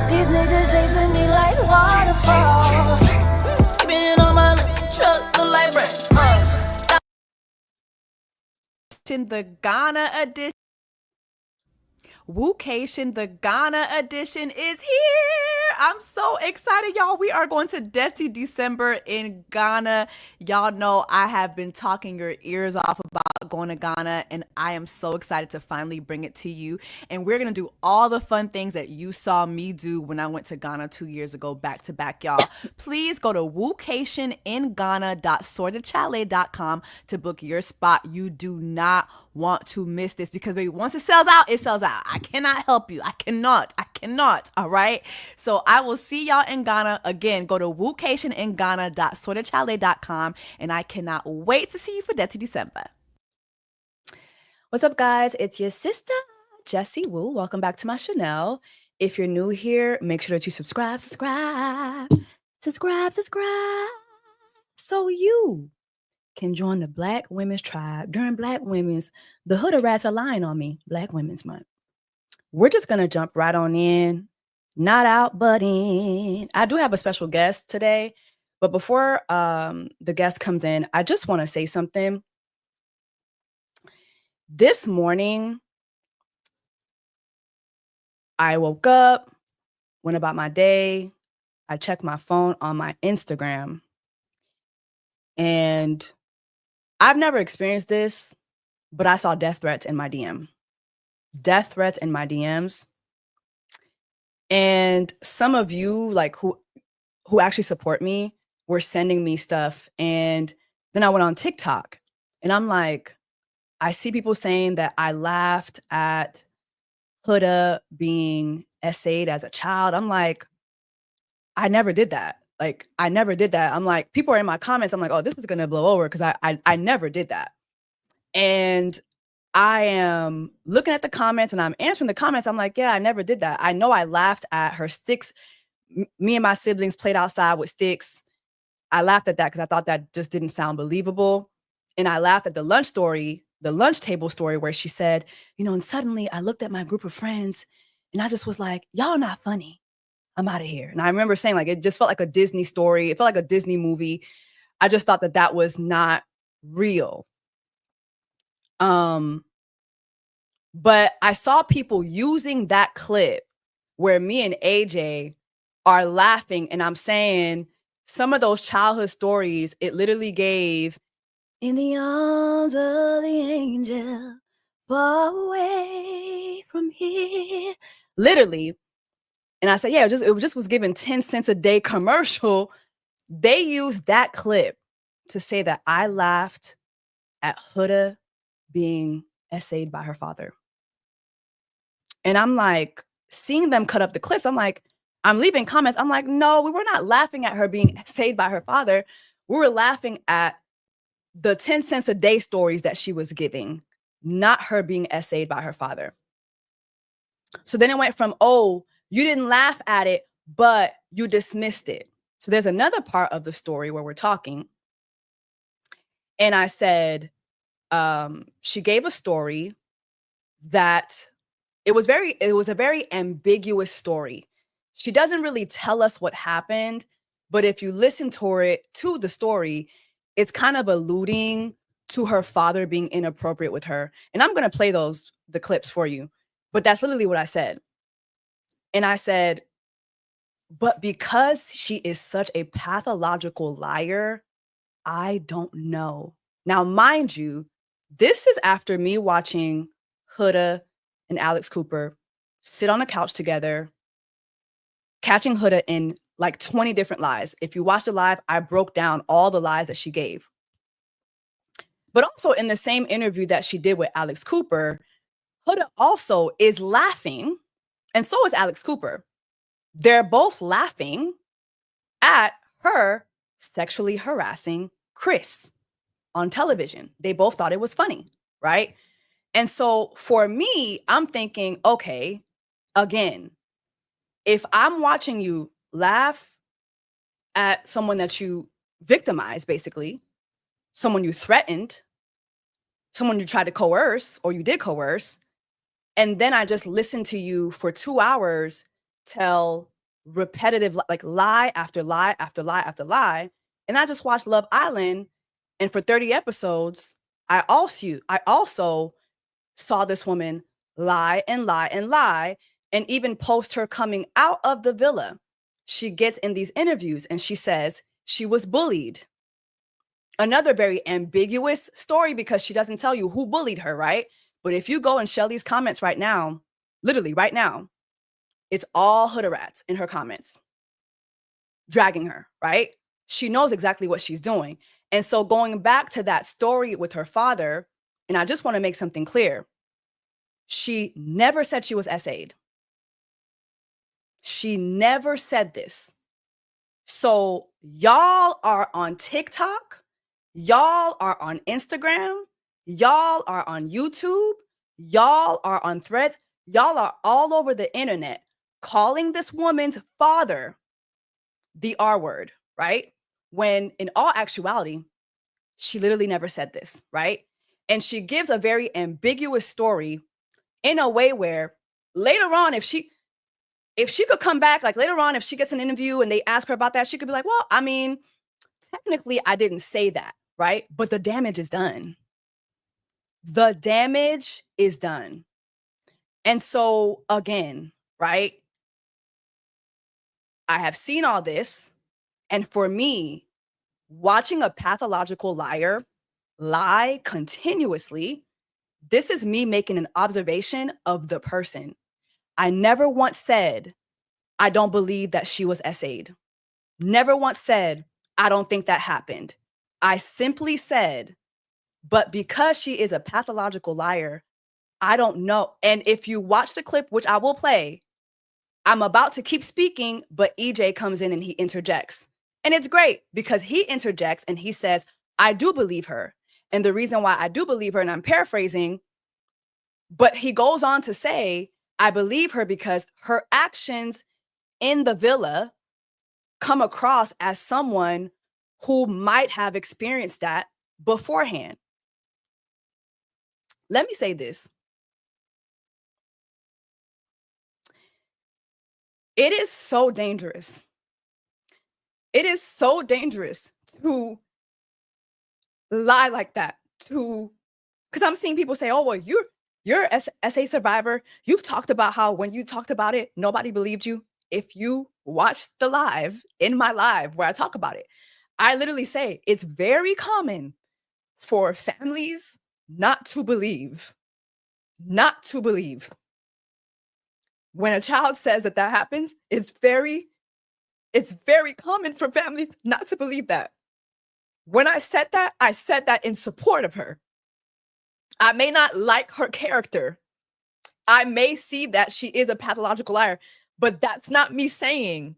These niggas chasing me like waterfalls. Keeping on my truck, look like bricks. The Ghana edition. Woocation, the Ghana edition is here. I'm so excited, y'all. We are going to Dirty December in Ghana. Y'all know I have been talking your ears off about going to Ghana, and I am so excited to finally bring it to you. And we're going to do all the fun things that you saw me do when I went to Ghana 2 years ago, back to back, y'all. Please go to woocationinghana.sortedchalet.com to book your spot. You do not want to miss this, because baby, once it sells out, it sells out. I cannot help you. I cannot. All right. So I will see y'all in Ghana. Again, go to woocationinghana.sortedchalet.com, and I cannot wait to see you for Dirty December. What's up, guys? It's your sister, Jessie Woo. Welcome back to my channel. If you're new here, make sure that you subscribe, so you can join the Black Women's Tribe during Black Women's. The Huda Rats are lying on me. Black Women's Month. We're just going to jump right on in. Not out, but in. I do have a special guest today, but before the guest comes in, I just want to say something. This morning, I woke up, went about my day. I checked my phone on my Instagram, and I've never experienced this, but I saw death threats in my DM. Death threats in my DMs. And some of you, like, who actually support me, were sending me stuff. And then I went on TikTok, and I'm like, I see people saying that I laughed at Huda being essayed as a child. I'm like, I never did that. I'm like, people are in my comments. I'm like, oh, this is going to blow over, because I never did that. And I am looking at the comments and I'm answering the comments. I'm like, yeah, I never did that. I know I laughed at her sticks. Me and my siblings played outside with sticks. I laughed at that because I thought that just didn't sound believable. And I laughed at the lunch table story where she said, and suddenly I looked at my group of friends and I just was like, y'all not funny. I'm out of here. And I remember saying, like, it just felt like a Disney story. It felt like a Disney movie. I just thought that was not real. But I saw people using that clip where me and AJ are laughing, and I'm saying some of those childhood stories, it literally gave in the arms of the angel, far away from here. Literally. And I said, yeah, it just was given 10 cents a day commercial. They used that clip to say that I laughed at Huda being essayed by her father. And I'm like, seeing them cut up the clips, I'm like, I'm leaving comments. I'm like, no, we were not laughing at her being essayed by her father. We were laughing at the 10 cents a day stories that she was giving, not her being essayed by her father. So then it went from, oh, you didn't laugh at it, but you dismissed it. So there's another part of the story where we're talking. And I said, she gave a story that it was a very ambiguous story. She doesn't really tell us what happened, but if you listen to the story, it's kind of alluding to her father being inappropriate with her. And I'm going to play the clips for you, but that's literally what I said. And I said, but because she is such a pathological liar, I don't know. Now, mind you, this is after me watching Huda and Alex Cooper sit on a couch together, catching Huda in like 20 different lies. If you watch the live, I broke down all the lies that she gave. But also in the same interview that she did with Alex Cooper, Huda also is laughing, and so is Alex Cooper. They're both laughing at her sexually harassing Chris on television. They both thought it was funny, right? And so for me, I'm thinking, okay, again, if I'm watching you laugh at someone that you victimized, basically, someone you threatened, someone you tried to coerce, or you did coerce, And then I just listened to you for 2 hours tell repetitive, like lie after lie after lie after lie. And I just watched Love Island. And for 30 episodes, I also saw this woman lie and lie and lie, and even post her coming out of the villa. She gets in these interviews and she says she was bullied. Another very ambiguous story because she doesn't tell you who bullied her, right? But if you go and Shelly's comments right now, literally right now, it's all Huda rats in her comments, dragging her, right? She knows exactly what she's doing. And so going back to that story with her father, and I just want to make something clear. She never said she was SA'd. She never said this. So y'all are on TikTok, y'all are on Instagram, y'all are on YouTube, y'all are on Threads, y'all are all over the internet calling this woman's father the R word, right? When in all actuality, she literally never said this, right? And she gives a very ambiguous story in a way where later on, if she could come back, like later on, if she gets an interview and they ask her about that, she could be like, well, I mean, technically I didn't say that, right? But the damage is done. The damage is done. And so again, right? I have seen all this. And for me, watching a pathological liar lie continuously, this is me making an observation of the person. I never once said, I don't believe that she was SA'd. Never once said, I don't think that happened. I simply said, but because she is a pathological liar, I don't know. And if you watch the clip, which I will play, I'm about to keep speaking, but EJ comes in and he interjects. And it's great because he interjects and he says, I do believe her. And the reason why I do believe her, and I'm paraphrasing, but he goes on to say, I believe her because her actions in the villa come across as someone who might have experienced that beforehand. Let me say this. It is so dangerous. It is so dangerous to lie like that, because I'm seeing people say, oh, well, you're an SA survivor. You've talked about how when you talked about it, nobody believed you. If you watch the live, in my live where I talk about it, I literally say it's very common for families not to believe. When a child says that happens, it's very common for families not to believe that. When I said that in support of her. I may not like her character. I may see that she is a pathological liar, but that's not me saying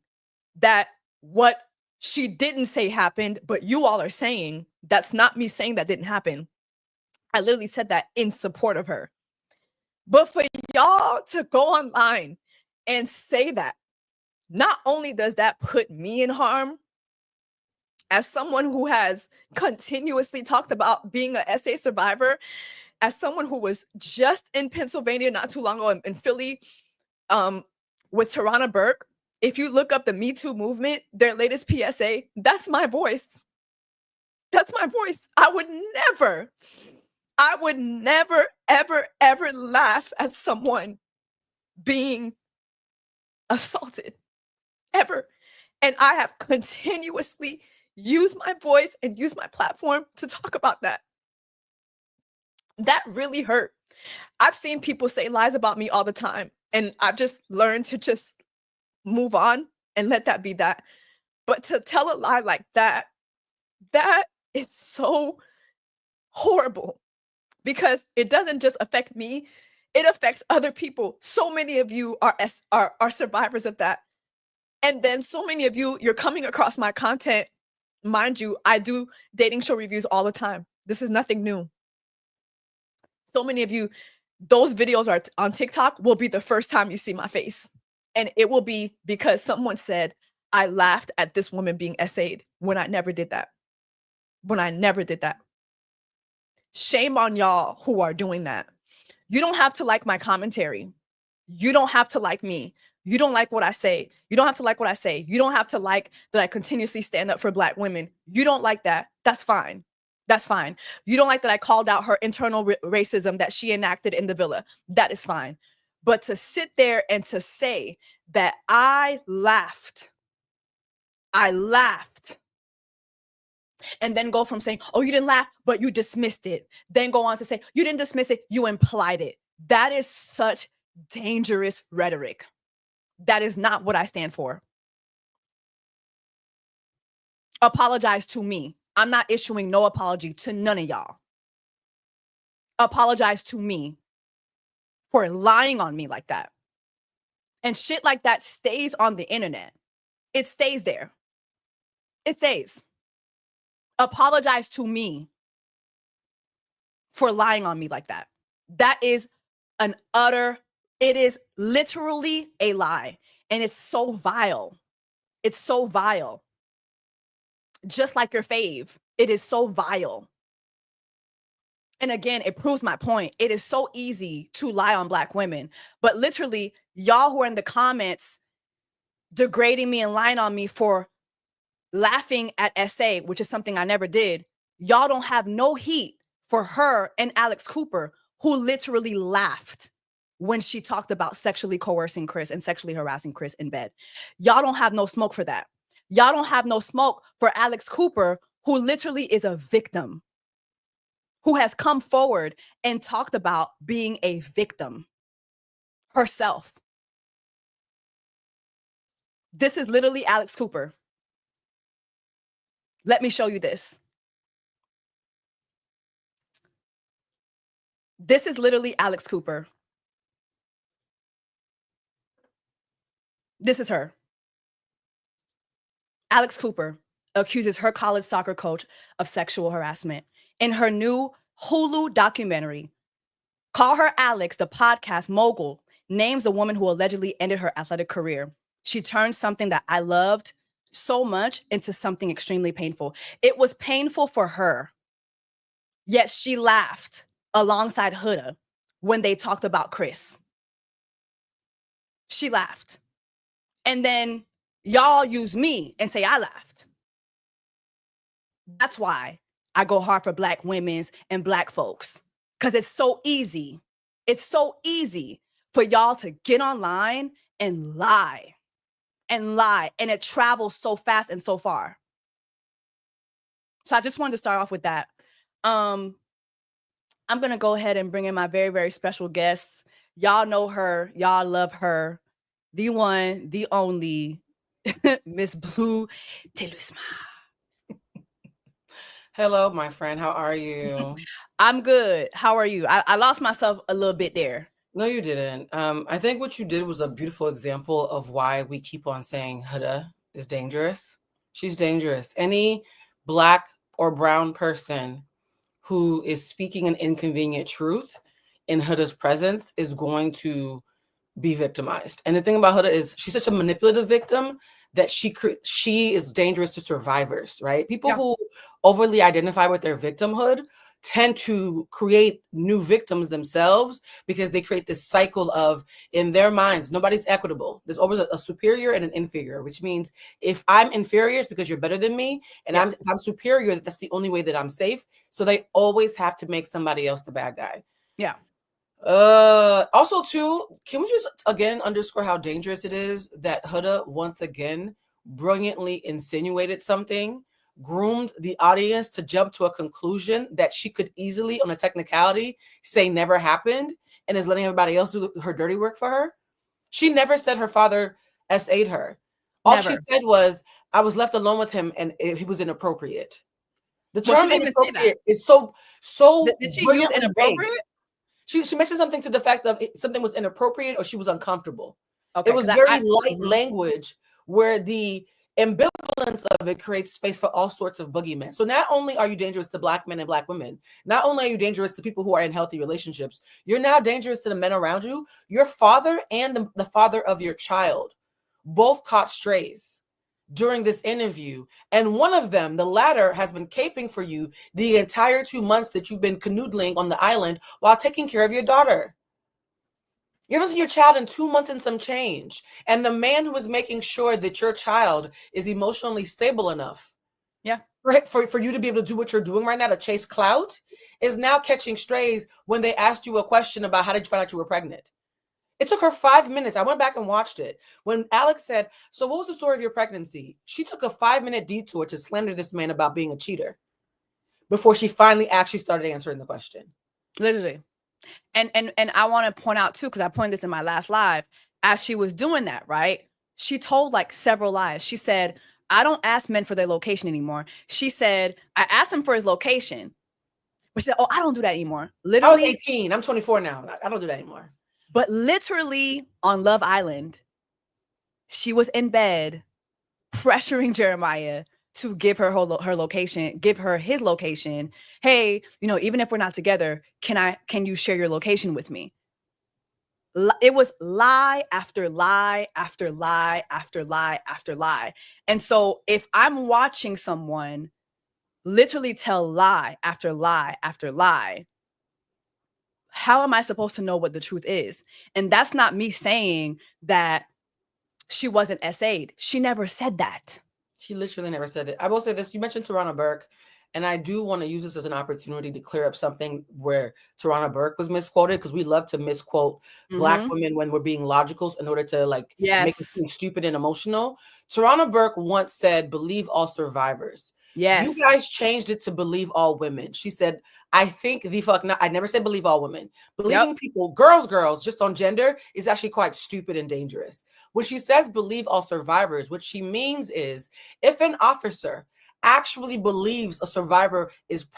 that what she didn't say happened, but you all are saying. That's not me saying that didn't happen. I literally said that in support of her. But for y'all to go online and say that, not only does that put me in harm as someone who has continuously talked about being a SA survivor, as someone who was just in Pennsylvania not too long ago in Philly with Tarana Burke, if you look up the Me Too movement, their latest PSA, that's my voice. That's my voice. I would never, ever, ever laugh at someone being assaulted, ever. And I have continuously used my voice and used my platform to talk about that. That really hurt. I've seen people say lies about me all the time, and I've just learned to just move on and let that be that. But to tell a lie like that, that is so horrible because it doesn't just affect me, it affects other people. So many of you are survivors of that. And then so many of you, you're coming across my content. Mind you, I do dating show reviews all the time. This is nothing new. So many of you, those videos are on TikTok will be the first time you see my face. And it will be because someone said, I laughed at this woman being SA'd when I never did that. Shame on y'all who are doing that. You don't have to like my commentary. You don't have to like me. You don't like what I say. You don't have to like what I say. You don't have to like that I continuously stand up for Black women. You don't like that. That's fine. That's fine. You don't like that I called out her internal racism that she enacted in the villa. That is fine. But to sit there and to say that I laughed, and then go from saying, oh, you didn't laugh, but you dismissed it. Then go on to say, you didn't dismiss it, you implied it. That is such dangerous rhetoric. That is not what I stand for. Apologize to me. I'm not issuing no apology to none of y'all. Apologize to me for lying on me like that. And shit like that stays on the internet. It stays there. It stays. Apologize to me for lying on me like that. That is it is literally a lie. And it's so vile. It's so vile. Just like your fave, it is so vile. And again, it proves my point. It is so easy to lie on Black women. But literally, y'all who are in the comments degrading me and lying on me for laughing at SA, which is something I never did, y'all don't have no heat for her and Alex Cooper, who literally laughed when she talked about sexually coercing Chris and sexually harassing Chris in bed. Y'all don't have no smoke for that. Y'all don't have no smoke for Alex Cooper, who literally is a victim, who has come forward and talked about being a victim herself. This is literally Alex Cooper. Let me show you this. This is literally Alex Cooper. This is her. Alex Cooper accuses her college soccer coach of sexual harassment. In her new Hulu documentary, Call Her Alex, the podcast mogul names the woman who allegedly ended her athletic career. She turned something that I loved so much into something extremely painful. It was painful for her, yet she laughed alongside Huda when they talked about Chris. She laughed. And then y'all use me and say I laughed. That's why I go hard for Black women's and Black folks, because it's so easy. It's so easy for y'all to get online and lie. And it travels so fast and so far. So I just wanted to start off with that. I'm going to go ahead and bring in my very, very special guest. Y'all know her. Y'all love her. The one, the only, Miss Blue Telusma. Hello, my friend. How are you? I'm good. How are you? I lost myself a little bit there. No, you didn't. I think what you did was a beautiful example of why we keep on saying Huda is dangerous. She's dangerous. Any Black or brown person who is speaking an inconvenient truth in Huda's presence is going to be victimized. And the thing about Huda is she's such a manipulative victim that she is dangerous to survivors, right? People who overly identify with their victimhood tend to create new victims themselves because they create this cycle of, in their minds, nobody's equitable. There's always a superior and an inferior, which means if I'm inferior, it's because you're better than me. And if I'm superior, that's the only way that I'm safe. So they always have to make somebody else the bad guy. Yeah. Also too, can we just again underscore how dangerous it is that Huda once again brilliantly insinuated something, groomed the audience to jump to a conclusion that she could easily, on a technicality, say never happened, and is letting everybody else do her dirty work for her. She never said her father SA'd her. All she said was, I was left alone with him and he was inappropriate. The term inappropriate is so Did she use inappropriate? She mentioned something to the fact of something was inappropriate or she was uncomfortable. Okay, it was very light language where the ambivalence of it creates space for all sorts of boogeymen. So not only are you dangerous to Black men and Black women, not only are you dangerous to people who are in healthy relationships, you're now dangerous to the men around you. Your father and the father of your child both caught strays during this interview. And one of them, the latter, has been caping for you the entire 2 months that you've been canoodling on the island while taking care of your daughter. You're losing your child in 2 months and some change. And the man who is making sure that your child is emotionally stable enough Yeah. for you to be able to do what you're doing right now to chase clout is now catching strays when they asked you a question about how did you find out you were pregnant. It took her 5 minutes. I went back and watched it. When Alex said, so what was the story of your pregnancy? She took a 5-minute detour to slander this man about being a cheater before she finally actually started answering the question. Literally. And I want to point out too, because I pointed this in my last live, as she was doing that, right? She told like several lies. She said, I don't ask men for their location anymore. She said, I asked him for his location. But she said, oh, I don't do that anymore. I was Literally, 18. I'm 24 now. I don't do that anymore. but literally on Love Island, she was in bed pressuring Jeremiah to give her her location, give her his location. Hey, you know, even if we're not together, can you share your location with me? It was lie after lie after lie after lie after lie. And so if I'm watching someone literally tell lie after lie after lie, how am I supposed to know what the truth is? And that's not me saying that she wasn't SA'd. She never said that. She literally never said it. I will say this. You mentioned Tarana Burke, and I do want to use this as an opportunity to clear up something where Tarana Burke was misquoted, because we love to misquote Black women when we're being logical in order to like make it seem stupid and emotional. Tarana Burke once said, believe all survivors. Yes. You guys changed it to believe all women. She said, I think the fuck not. I never said believe all women. Believing people, girls, just on gender is actually quite stupid and dangerous. When she says believe all survivors, what she means is if an officer actually believes a survivor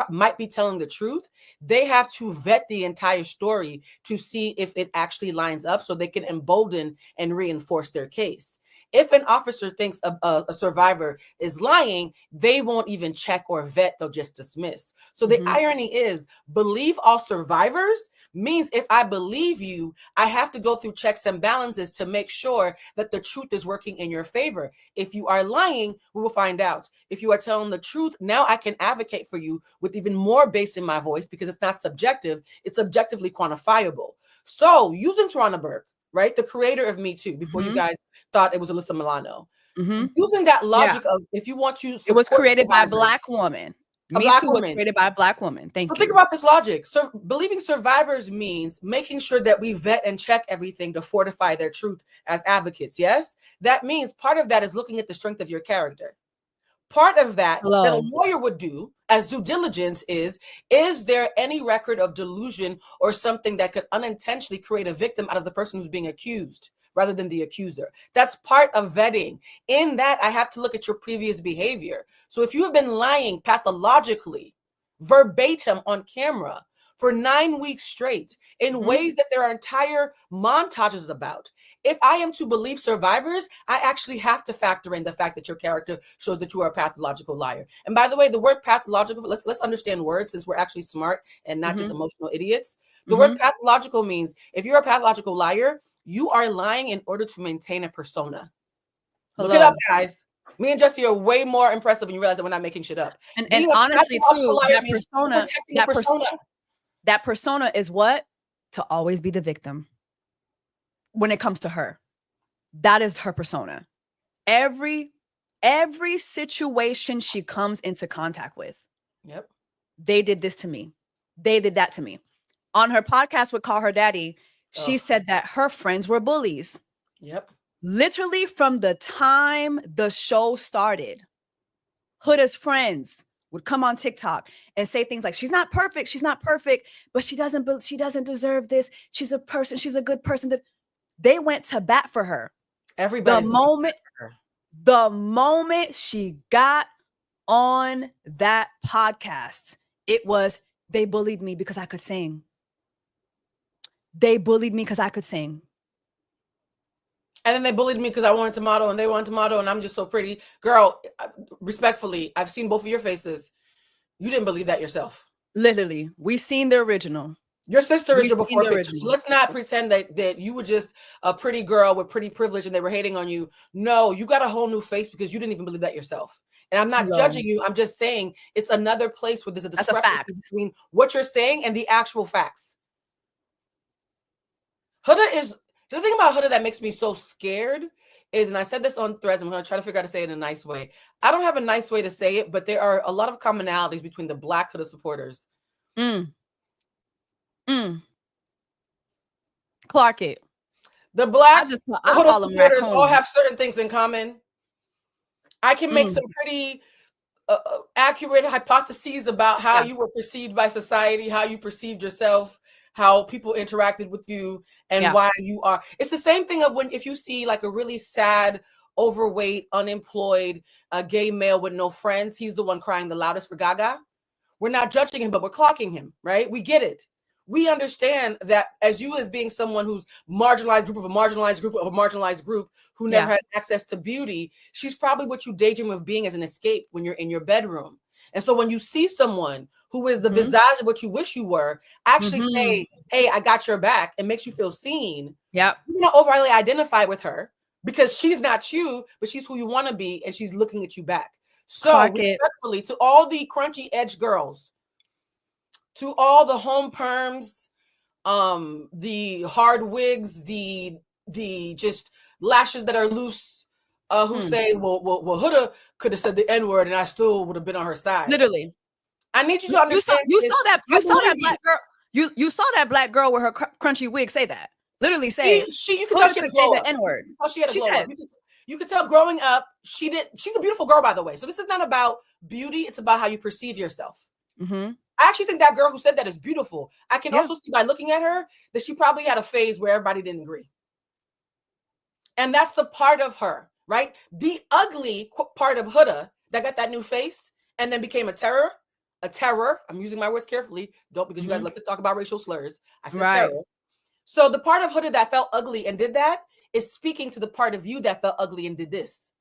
might be telling the truth, they have to vet the entire story to see if it actually lines up so they can embolden and reinforce their case. If an officer thinks a survivor is lying, they won't even check or vet, they'll just dismiss. So the irony is, believe all survivors means if I believe you, I have to go through checks and balances to make sure that the truth is working in your favor. If you are lying, we will find out. If you are telling the truth, now I can advocate for you with even more bass in my voice, because it's not subjective, it's objectively quantifiable. So using Tarana Burke, right, the creator of Me Too, before you guys thought it was Alyssa Milano, using that logic of if you want to support, it was created by a Black woman. Me Too was created by a Black woman. Thank you. So think about this logic. So believing survivors means making sure that we vet and check everything to fortify their truth as advocates. Yes, that means part of that is looking at the strength of your character. Part of that that a lawyer would do as due diligence is there any record of delusion or something that could unintentionally create a victim out of the person who's being accused rather than the accuser? That's part of vetting. In that, I have to look at your previous behavior. So if you have been lying pathologically, verbatim on camera for 9 weeks straight in ways that there are entire montages about, if I am to believe survivors, I actually have to factor in the fact that your character shows that you are a pathological liar. And by the way, the word pathological, let's understand words, since we're actually smart and not just emotional idiots. The word pathological means if you're a pathological liar, you are lying in order to maintain a persona. Look it up, guys. Me and Jesse are way more impressive when you realize that we're not making shit up. And honestly, too, that persona is what? To always be the victim. When it comes to her, that is her persona. Every situation she comes into contact with, they did this to me. They did that to me. On her podcast with Call Her Daddy, she said that her friends were bullies. Literally from the time the show started, Huda's friends would come on TikTok and say things like, she's not perfect, but she doesn't deserve this. She's a person, she's a good person. That they went to bat for her. Everybody. The moment she got on that podcast, it was, they bullied me because I could sing. They bullied me because I could sing. And then they bullied me because I wanted to model and they wanted to model and I'm just so pretty. Girl, respectfully, I've seen both of your faces. You didn't believe that yourself. Literally. We seen the original. Your sister is your before picture. So let's not pretend that you were just a pretty girl with pretty privilege and they were hating on you. No, you got a whole new face because you didn't even believe that yourself. And I'm not judging you. I'm just saying it's another place where there's a discrepancy between what you're saying and the actual facts. Huda is the thing about Huda that makes me so scared is, and I said this on Threads, I'm going to try to figure out how to say it in a nice way. I don't have a nice way to say it, but there are a lot of commonalities between the Black Huda supporters. Clark it. The Black I Huda call them supporters all raccoons. have certain things in common. I can make some pretty accurate hypotheses about how you were perceived by society, how you perceived yourself, how people interacted with you, and why you are. It's the same thing of if you see like a really sad, overweight, unemployed, gay male with no friends, he's the one crying the loudest for Gaga. We're not judging him, but we're clocking him, right? We get it. We understand that as being someone who's marginalized group of a marginalized group of a marginalized group who never had access to beauty, she's probably what you daydream of being as an escape when you're in your bedroom. And so when you see someone who is the visage of what you wish you were, actually say, hey, I got your back, and makes you feel seen. You're not overly identified with her because she's not you, but she's who you want to be, and she's looking at you back. So respectfully to all the crunchy edge girls, to all the home perms, the hard wigs, the just lashes that are loose, who say, well, Huda could have said the N-word and I still would have been on her side. Literally. I need you to understand. You saw that black girl. You saw that black girl with her crunchy wig say that. Literally say you could tell she had a glow up. The N-word. Oh, she had a glow up. You could tell growing up, she's a beautiful girl, by the way. So this is not about beauty, it's about how you perceive yourself. I actually think that girl who said that is beautiful. I can also see by looking at her that she probably had a phase where everybody didn't agree. And that's the part of her, right? The ugly part of Huda that got that new face and then became a terror. I'm using my words carefully, because you guys love to talk about racial slurs. I said terror. So the part of Huda that felt ugly and did that is speaking to the part of you that felt ugly and did this.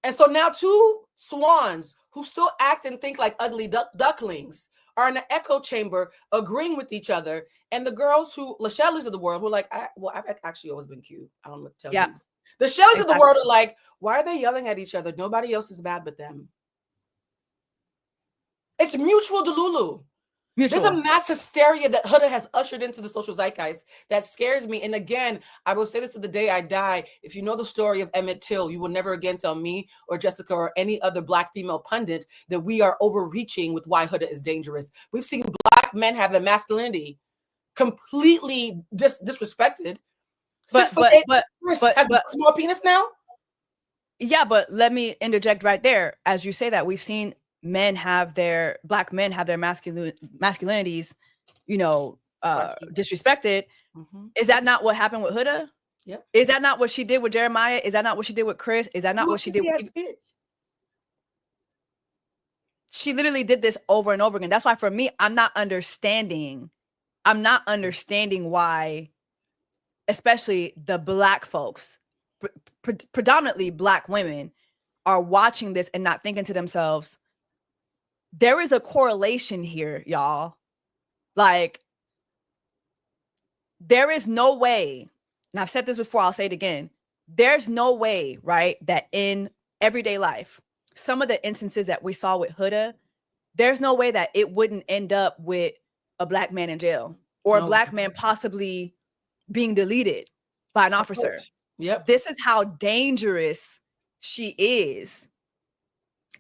And so now two swans who still act and think like ugly ducklings are in an echo chamber agreeing with each other. And the girls who, the Shelleys of the world, who are like, I've actually always been cute. I don't know what to tell you. The Shelleys of the world are like, why are they yelling at each other? Nobody else is bad but them. It's mutual delulu. There's a mass hysteria that Huda has ushered into the social zeitgeist that scares me. And again, I will say this to the day I die. If you know the story of Emmett Till, you will never again tell me or Jessica or any other Black female pundit that we are overreaching with why Huda is dangerous. We've seen Black men have their masculinity completely disrespected. But small penis now? Yeah, but let me interject right there. As you say that, we've seen Black men have their masculinities, disrespected. Is that not what happened with Huda? Yep. Is that not what she did with Jeremiah? Is that not what she did with Chris? Is that not what she did with She literally did this over and over again. That's why for me, I'm not understanding why, especially the Black folks, predominantly Black women, are watching this and not thinking to themselves, there is a correlation here, y'all. Like, there is no way, and I've said this before, I'll say it again. There's no way, right, that in everyday life, some of the instances that we saw with Huda, there's no way that it wouldn't end up with a Black man in jail or a Black man possibly being deleted by an officer. Yep. This is how dangerous she is.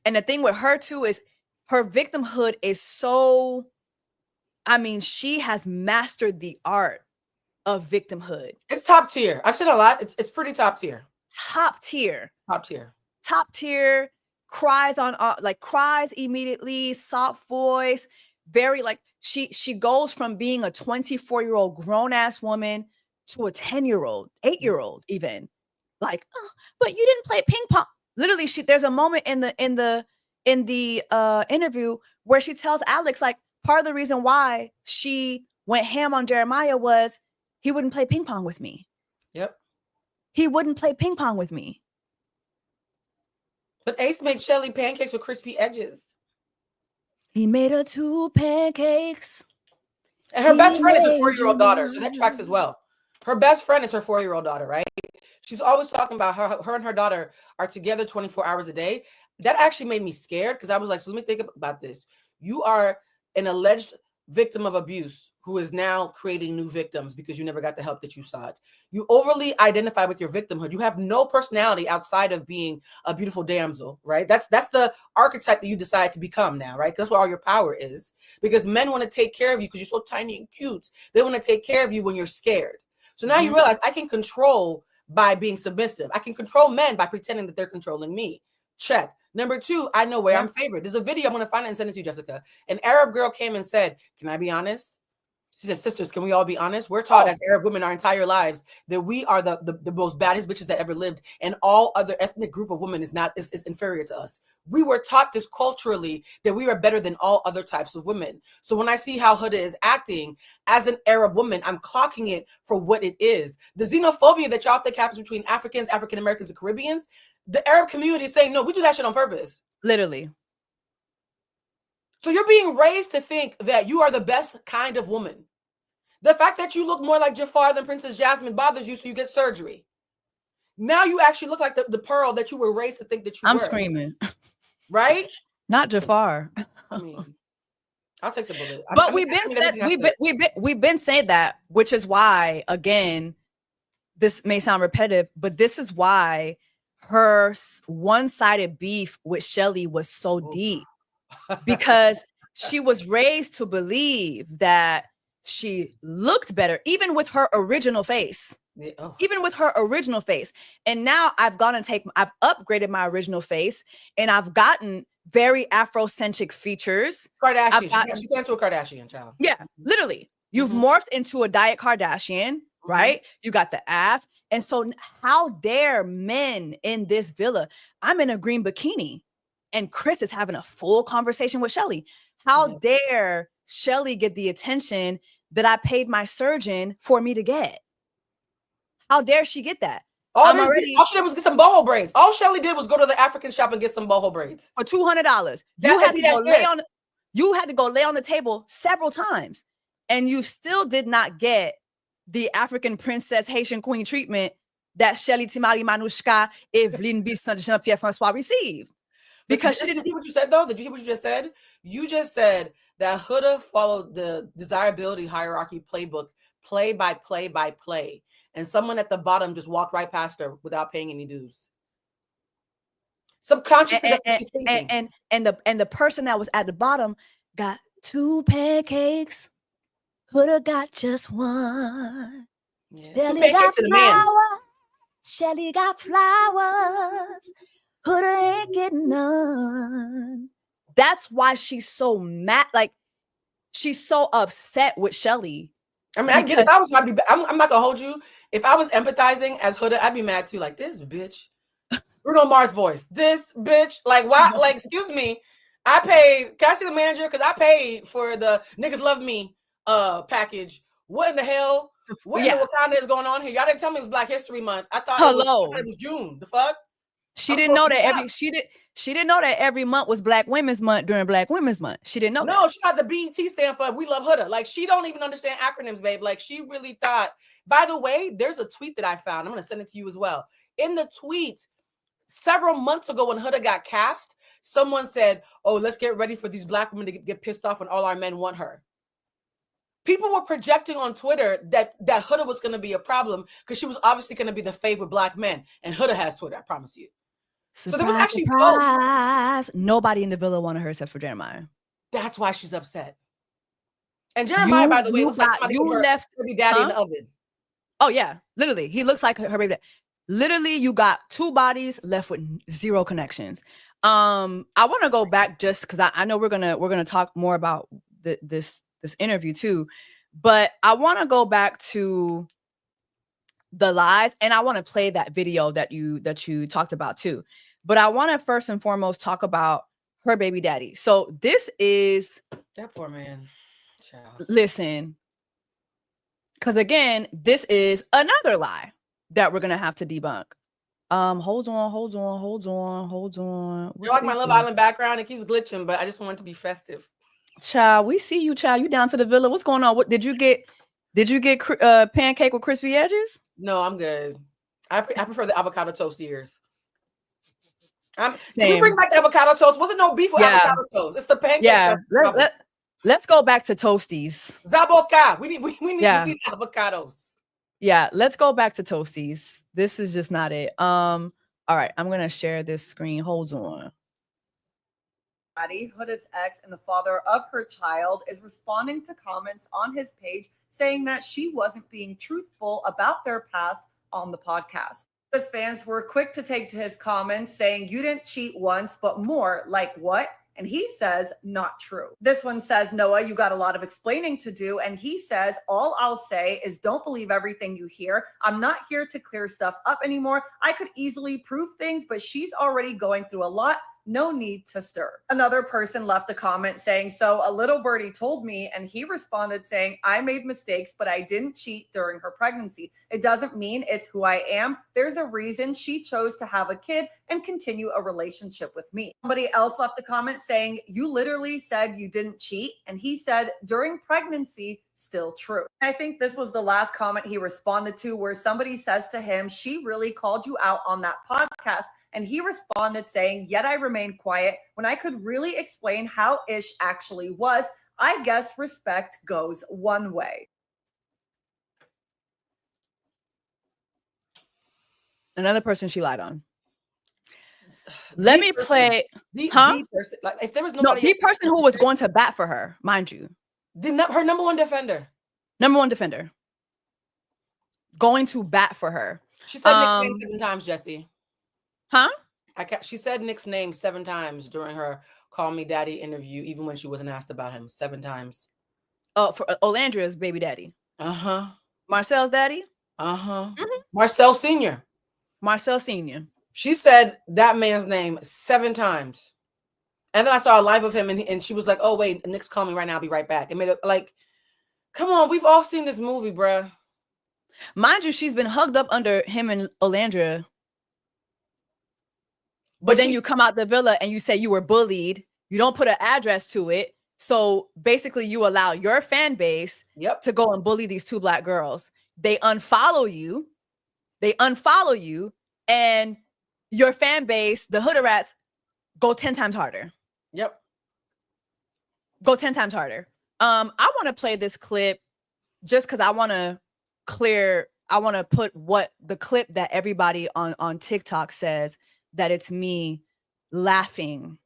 And the thing with her too is her victimhood is so, she has mastered the art of victimhood. It's top tier. I've said a lot. It's pretty top tier. Top tier. Top tier. Top tier. Cries immediately, soft voice, very she goes from being a 24-year-old grown-ass woman to a 10-year-old, 8-year-old even. Like, oh, but you didn't play ping pong. Literally, there's a moment in the interview where she tells Alex, like, part of the reason why she went ham on Jeremiah was he wouldn't play ping pong with me. Yep. He wouldn't play ping pong with me. But Ace made Shelly pancakes with crispy edges. He made her 2 pancakes. And her best friend is her 4-year-old daughter, so that tracks as well. Her best friend is her 4-year-old daughter, right? She's always talking about her and her daughter are together 24 hours a day. That actually made me scared because I was like, so let me think about this. You are an alleged victim of abuse who is now creating new victims because you never got the help that you sought. You overly identify with your victimhood. You have no personality outside of being a beautiful damsel, right? That's the archetype that you decide to become now, right? That's where all your power is, because men want to take care of you because you're so tiny and cute. They want to take care of you when you're scared. So now you realize I can control by being submissive. I can control men by pretending that they're controlling me. Check. Number 2, I know where I'm favored. There's a video, I'm going to find it and send it to you, Jessica. An Arab girl came and said, can I be honest? She said, sisters, can we all be honest? We're taught as Arab women our entire lives that we are the most baddest bitches that ever lived, and all other ethnic group of women is inferior to us. We were taught this culturally, that we are better than all other types of women. So when I see how Huda is acting as an Arab woman, I'm clocking it for what it is. The xenophobia that y'all think happens between Africans, African Americans, and Caribbeans, the Arab community is saying, no, we do that shit on purpose. Literally. So you're being raised to think that you are the best kind of woman. The fact that you look more like Jafar than Princess Jasmine bothers you, so you get surgery. Now you actually look like the pearl that you were raised to think that you were. I'm screaming. Right? Not Jafar. I mean, I'll take the bullet. But we've been saying that, which is why, again, this may sound repetitive, but this is why her one-sided beef with Shelly was so deep, because she was raised to believe that she looked better, even with her original face. Even with her original face. And now I've upgraded my original face, and I've gotten very Afrocentric features. Kardashian. She turned into a Kardashian, child. Yeah, literally. You've morphed into a diet Kardashian, right? You got the ass. And so how dare men in this villa? I'm in a green bikini and Chris is having a full conversation with Shelly. How dare Shelly get the attention that I paid my surgeon for me to get? How dare she get that? All she did was get some boho braids. All Shelly did was go to the African shop and get some boho braids. For $200. You had to go lay on the table several times. And you still did not get the African princess Haitian queen treatment that Shelly Timali Manushka, Evelyn Bisson, Jean-Pierre Francois received. Because did you hear what you said, though? Did you hear what you just said? You just said that Huda followed the desirability hierarchy playbook, play by play by play. And someone at the bottom just walked right past her without paying any dues. Subconsciously, that's what she's thinking. And the person that was at the bottom got 2 pancakes. Huda got just 1. Yeah. Shelly got flowers. Shelly got flowers. Huda ain't getting none. That's why she's so mad. Like, she's so upset with Shelly. I mean, I get it. If I was, I'm not gonna hold you. If I was empathizing as Huda, I'd be mad too. Like, this bitch, Bruno Mars voice. This bitch, like, why? Like, excuse me. I paid. Can I see the manager? Because I paid for the Niggas Love Me package. What in the hell? What in the Wakanda is going on here? Y'all didn't tell me it was Black History Month. I thought it was June. The fuck? She didn't know that she didn't know that every month was Black Women's Month during Black Women's Month. She didn't know. No, she thought the BET stand for We Love Huda. Like, she don't even understand acronyms, babe. Like, she really thought. By the way, there's a tweet that I found. I'm gonna send it to you as well. In the tweet, several months ago when Huda got cast, someone said, "Oh, let's get ready for these Black women to get pissed off when all our men want her." People were projecting on Twitter that Huda was going to be a problem because she was obviously going to be the favorite Black men. And Huda has Twitter, I promise you. Surprise, so there was actually posts. Nobody in the villa wanted her except for Jeremiah. That's why she's upset. And Jeremiah, by the way, looks like somebody who left her baby daddy in the oven. Oh, yeah. Literally. He looks like her baby daddy. Literally, you got 2 bodies left with 0 connections. I want to go back just because I know we're gonna talk more about this interview too, but I want to go back to the lies, and I want to play that video that you talked about too. But I want to first and foremost talk about her baby daddy. So this is that poor man. Child. Listen, because again, this is another lie that we're gonna have to debunk. Hold on. You like my Love Island background? It keeps glitching, but I just want it to be festive. Child, we see you, child. You down to the villa? What's going on? What did you get? Did you get pancake with crispy edges? No, I'm good. I prefer the avocado toast ears. Can we bring back the avocado toast? Wasn't no beef with avocado toast. It's the pancakes. Yeah, Let's go back to Toasties. Zaboka. We need avocados. Yeah, let's go back to Toasties. This is just not it. All right, I'm gonna share this screen. Hold on. Huda's ex and the father of her child is responding to comments on his page saying that she wasn't being truthful about their past on the podcast. His fans were quick to take to his comments saying, "You didn't cheat once, but more. Like what?" And he says, "Not true." This one says, "Noah, you got a lot of explaining to do." And he says, "All I'll say is don't believe everything you hear. I'm not here to clear stuff up anymore. I could easily prove things, but she's already going through a lot. No need to stir." Another person left a comment saying, "So a little birdie told me," and he responded saying, "I made mistakes, but I didn't cheat during her pregnancy. It doesn't mean it's who I am. There's a reason she chose to have a kid and continue a relationship with me." Somebody else left a comment saying, "You literally said you didn't cheat," and he said, "During pregnancy, still true." I think this was the last comment he responded to, where somebody says to him, "She really called you out on that podcast." And he responded saying, "Yet I remained quiet when I could really explain how Ish actually was. I guess respect goes one way." Another person she lied on. Let me play. The person. Like, if there was No, nobody, the person who was going to bat for her, mind you. her number one defender. Number one defender. Going to bat for her. She said Nick's name 7 times, Jesse. Huh? She said Nick's name 7 times during her Call Me Daddy interview, even when she wasn't asked about him. 7 times. Oh, for Olandra's baby daddy. Uh-huh. Marcel's daddy? Uh-huh. Mm-hmm. Marcel Sr. Marcel Sr. She said that man's name 7 times. And then I saw a live of him, and she was like, "Oh, wait, Nick's calling me right now. I'll be right back." It made it like, come on, we've all seen this movie, bruh. Mind you, she's been hugged up under him and Olandra. But then you come out the villa and you say you were bullied. You don't put an address to it. So basically you allow your fan base to go and bully these 2 Black girls. They unfollow you. And your fan base, the Huda rats, go 10 times harder. Yep. Go 10 times harder. I want to play this clip just because I want to put what the clip that everybody on TikTok says that it's me laughing.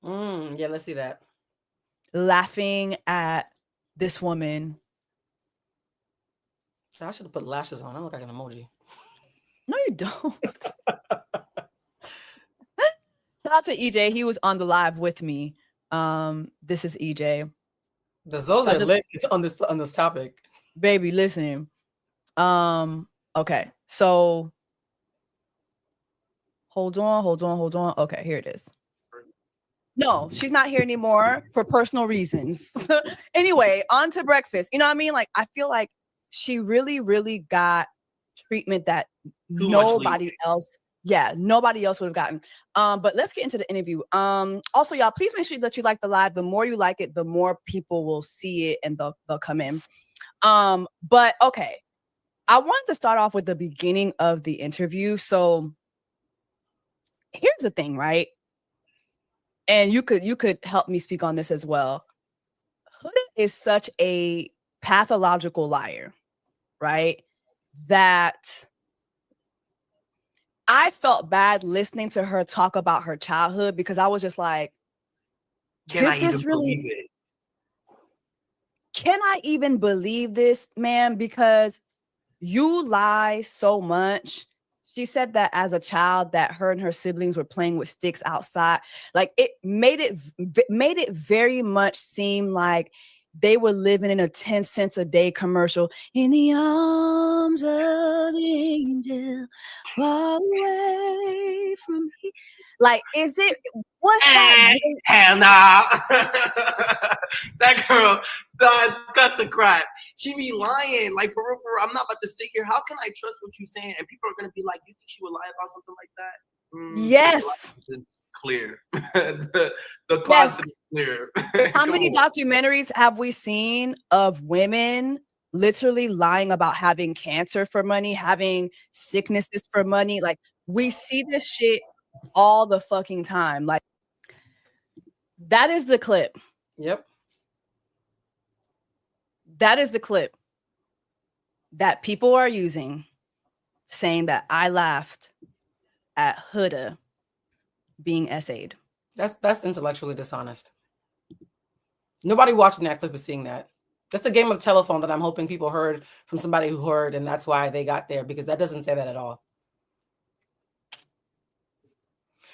Yeah, let's see that. Laughing at this woman. I should have put lashes on. I look like an emoji. No, you don't. Shout out to EJ. He was on the live with me. This is EJ. Those are lit on this topic. Baby, listen. Okay, so hold on. Okay, here it is. No, she's not here anymore for personal reasons. Anyway, on to breakfast. You know what I mean? Like, I feel like she really, really got treatment that nobody else would have gotten. But let's get into the interview. Also, y'all, please make sure that you like the live. The more you like it, the more people will see it and they'll come in. But okay, I wanted to start off with the beginning of the interview. So here's the thing, right? And you could help me speak on this as well. Huda is such a pathological liar, right? That I felt bad listening to her talk about her childhood because I was just like, Can I even believe this, man? Because you lie so much. She said that as a child that her and her siblings were playing with sticks outside. Like, it made it very much seem like they were living in a 10 cents a day commercial. In the arms of the angel, far away from here. Like, what's that? Hell no. That girl got the crap. She be lying. Like, for real, I'm not about to sit here. How can I trust what you're saying? And people are going to be like, you think she would lie about something like that? Yes. It's clear. the closet is clear. How many documentaries have we seen of women literally lying about having cancer for money, having sicknesses for money? Like, we see this shit all the fucking time. Like, that is the clip. Yep. That is the clip that people are using, saying that I laughed at Huda being essayed. That's intellectually dishonest. Nobody watching that clip is seeing that. That's a game of telephone that I'm hoping people heard from somebody who heard, and that's why they got there, because that doesn't say that at all.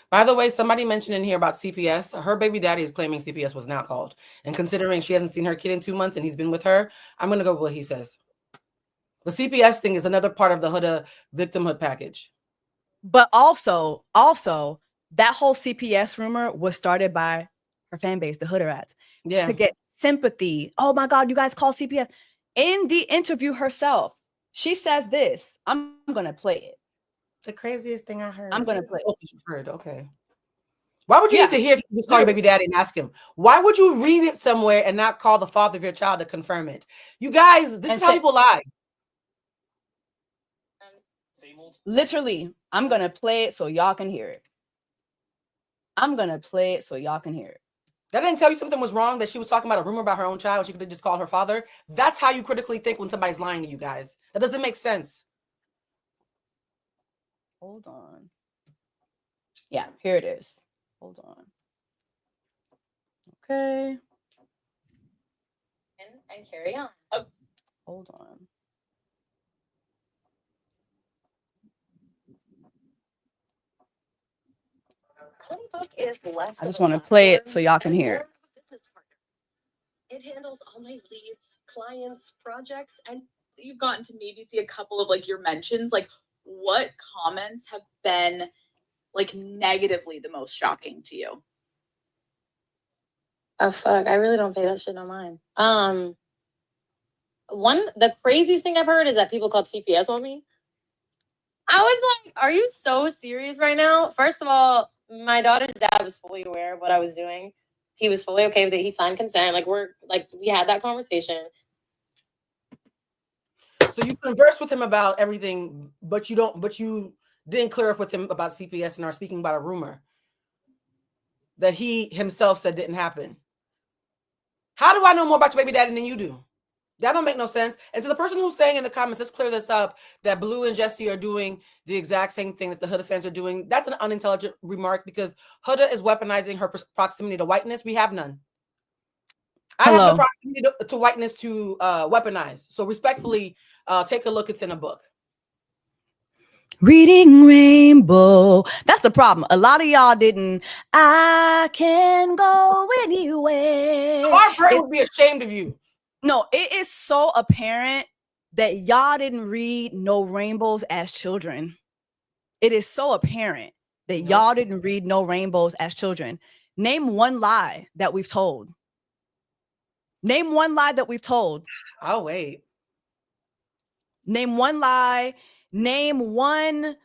By the way, somebody mentioned in here about CPS. Her baby daddy is claiming CPS was not called. And considering she hasn't seen her kid in 2 months and he's been with her, I'm going to go with what he says. The CPS thing is another part of the Huda victimhood package. But also, that whole CPS rumor was started by her fan base, the Huda rats, to get sympathy. Oh my God, you guys call CPS. In the interview herself, she says this. I'm going to play it. The craziest thing I heard. I'm going to play it. Oh, you heard. Okay. Why would you need to hear if you just call your baby daddy and ask him? Why would you read it somewhere and not call the father of your child to confirm it? You guys, this is how people lie. Literally, I'm going to play it so y'all can hear it. I'm going to play it so y'all can hear it. That didn't tell you something was wrong, that she was talking about a rumor about her own child. She could have just called her father. That's how you critically think when somebody's lying to you guys. That doesn't make sense. Hold on. Yeah, here it is. Hold on. Okay. And carry on. Oh, hold on. Playbook is less. I just want to play it so y'all can hear it. It handles all my leads, clients, projects, and you've gotten to maybe see a couple of like your mentions. Like, what comments have been like negatively the most shocking to you? Oh fuck, I really don't pay that shit no mind. The craziest thing I've heard is that people called CPS on me. I was like, are you so serious right now? First of all, my daughter's dad was fully aware of what I was doing. He was fully okay with it. He signed consent. We had that conversation. So you conversed with him about everything, but you didn't clear up with him about CPS and are speaking about a rumor that he himself said didn't happen. How do I know more about your baby daddy than you do? That don't make no sense. And to the person who's saying in the comments, let's clear this up, that Blue and Jessie are doing the exact same thing that the Huda fans are doing. That's an unintelligent remark, because Huda is weaponizing her proximity to whiteness. We have none. I have the proximity to whiteness to weaponize. So respectfully, take a look. It's in a book. Reading Rainbow. That's the problem. A lot of y'all didn't. I can go anywhere. Our brain would be ashamed of you. No, it is so apparent that y'all didn't read No Rainbows as children. It is so apparent that y'all didn't read No Rainbows as children. Name one lie that we've told. Name one lie that we've told. I'll wait. Name one lie. Name one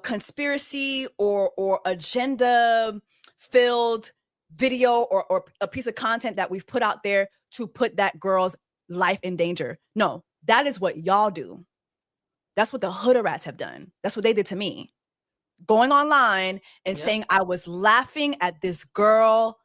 conspiracy or agenda filled video or a piece of content that we've put out there to put that girl's life in danger. No, that is what y'all do. That's what the Huda rats have done. That's what they did to me. Going online and saying I was laughing at this girl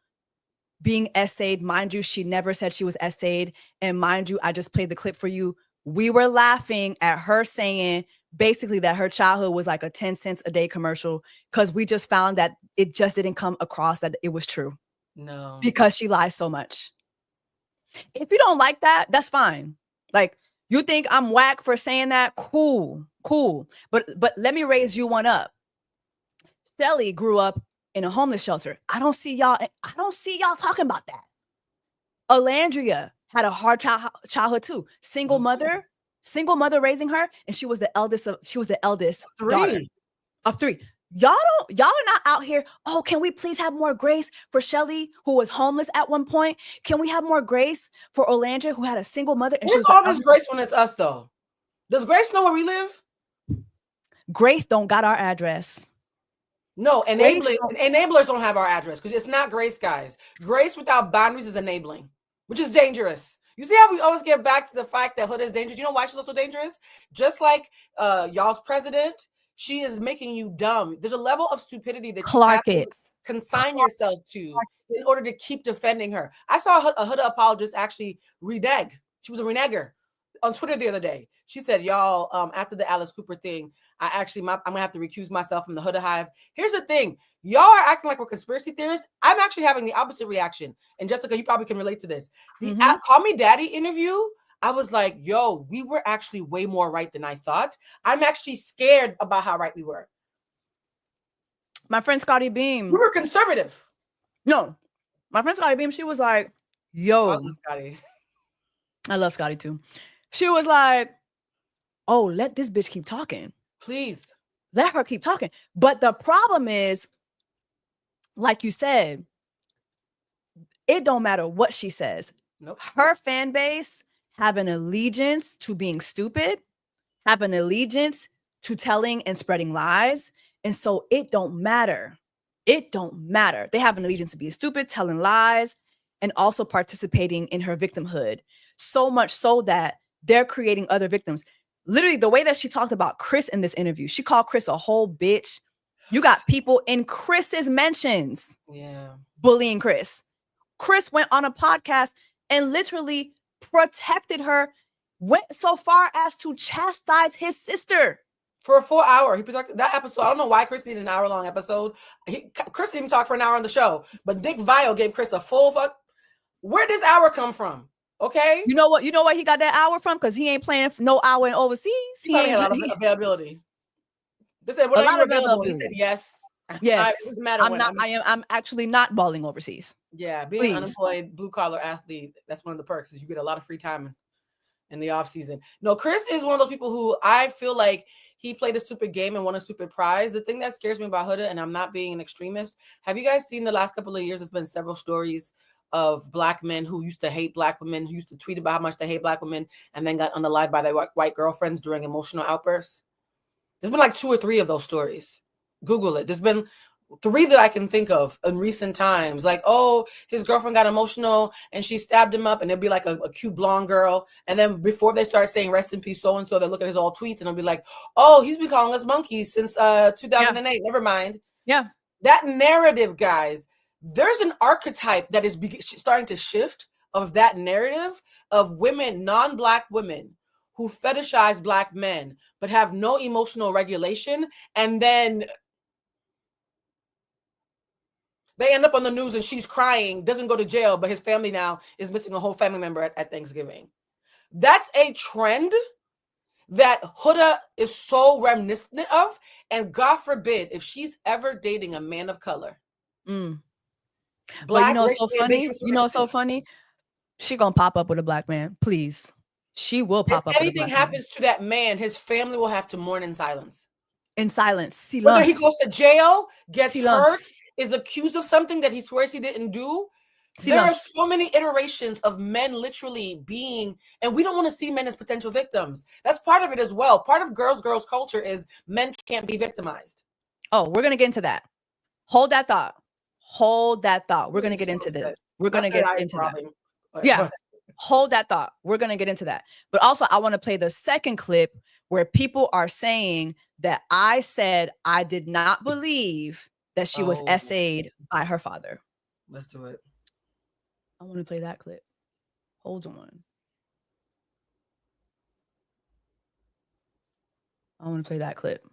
being essayed. Mind you, she never said she was essayed. And mind you, I just played the clip for you. We were laughing at her saying basically that her childhood was like a 10 cents a day commercial, because we just found that it just didn't come across that it was true. No. Because she lies so much. If you don't like that, that's fine. Like, you think I'm whack for saying that? Cool. But let me raise you one up. Shelly grew up in a homeless shelter. I don't see y'all talking about that. Alandria had a hard childhood too. Single mother raising her, and she was the eldest daughter of three. Y'all are not out here. Oh, can we please have more grace for Shelly, who was homeless at one point? Can we have more grace for Olandra, who had a single mother? And where's all this grace when it's us, though? Does Grace know where we live? Grace don't got our address. No, enablers don't have our address, because it's not Grace, guys. Grace without boundaries is enabling, which is dangerous. You see how we always get back to the fact that Huda is dangerous? You know why she's also dangerous? Just like y'all's president, she is making you dumb. There's a level of stupidity that Clark it. consign yourself to in order to keep defending her. I saw a Huda apologist actually renege. She was a reneger on Twitter the other day. She said, y'all, after the Alice Cooper thing, I'm gonna have to recuse myself from the Huda Hive. Here's the thing. Y'all are acting like we're conspiracy theorists. I'm actually having the opposite reaction. And Jessica, you probably can relate to this. The Call Me Daddy interview, I was like, yo, we were actually way more right than I thought. I'm actually scared about how right we were. My friend Scotty Beam. We were conservative. No, my friend Scotty Beam, she was like, yo. I love Scotty. I love Scotty too. She was like, oh, let this bitch keep talking. Please. Let her keep talking. But the problem is, like you said, it don't matter what she says. Nope. Her fan base have an allegiance to being stupid, have an allegiance to telling and spreading lies. And so it don't matter. It don't matter. They have an allegiance to being stupid, telling lies, and also participating in her victimhood. So much so that they're creating other victims. Literally, the way that she talked about Chris in this interview, she called Chris a whole bitch. You got people in Chris's mentions bullying Chris. Chris went on a podcast and literally protected her, went so far as to chastise his sister. For a full hour. He protected that episode. I don't know why Chris needed an hour-long episode. Chris didn't even talk for an hour on the show, but Nick Vile gave Chris a full fuck. Where does hour come from? Okay. You know what? You know where he got that hour from? Because he ain't playing for no hour in overseas. He probably had a lot of availability. They said, "What are you available?" He said, "Yes." Yes. It doesn't matter. I'm actually not balling overseas. Yeah, being an unemployed blue collar athlete, that's one of the perks is you get a lot of free time in the off season. No, Chris is one of those people who I feel like he played a stupid game and won a stupid prize. The thing that scares me about Huda, and I'm not being an extremist, have you guys seen the last couple of years? There's been several stories of Black men who used to hate Black women, who used to tweet about how much they hate Black women, and then got unalived by their white girlfriends during emotional outbursts. There's been like 2 or 3 of those stories. Google it. There's been 3 that I can think of in recent times. Like, oh, his girlfriend got emotional and she stabbed him up, and it'd be like a cute blonde girl. And then before they start saying rest in peace so-and-so, they look at his old tweets and it'll be like, oh, he's been calling us monkeys since 2008. Yeah. Never mind. Yeah. That narrative, guys, there's an archetype that is starting to shift of that narrative of women, non-Black women, who fetishize Black men, but have no emotional regulation. And then they end up on the news and she's crying, doesn't go to jail, but his family now is missing a whole family member at Thanksgiving. That's a trend that Huda is so reminiscent of. And God forbid, if she's ever dating a man of color. But you know, so funny. You know, so funny. She gonna pop up with a Black man, please. She will pop up. If anything happens to that man, his family will have to mourn in silence. In silence. Silence. Whether he goes to jail, gets Silence. hurt, is accused of something that he swears he didn't do. There are so many iterations of men literally being, and we don't want to see men as potential victims. That's part of it as well. Part of girls culture is men can't be victimized. Oh, we're gonna get into that. Hold that thought. Hold that thought. We're gonna get into this. We're gonna get into that. Yeah. Hold that thought. We're going to get into that. But also, I want to play the second clip where people are saying that I said I did not believe that she was essayed by her father. Let's do it. I want to play that clip. Hold on. I want to play that clip.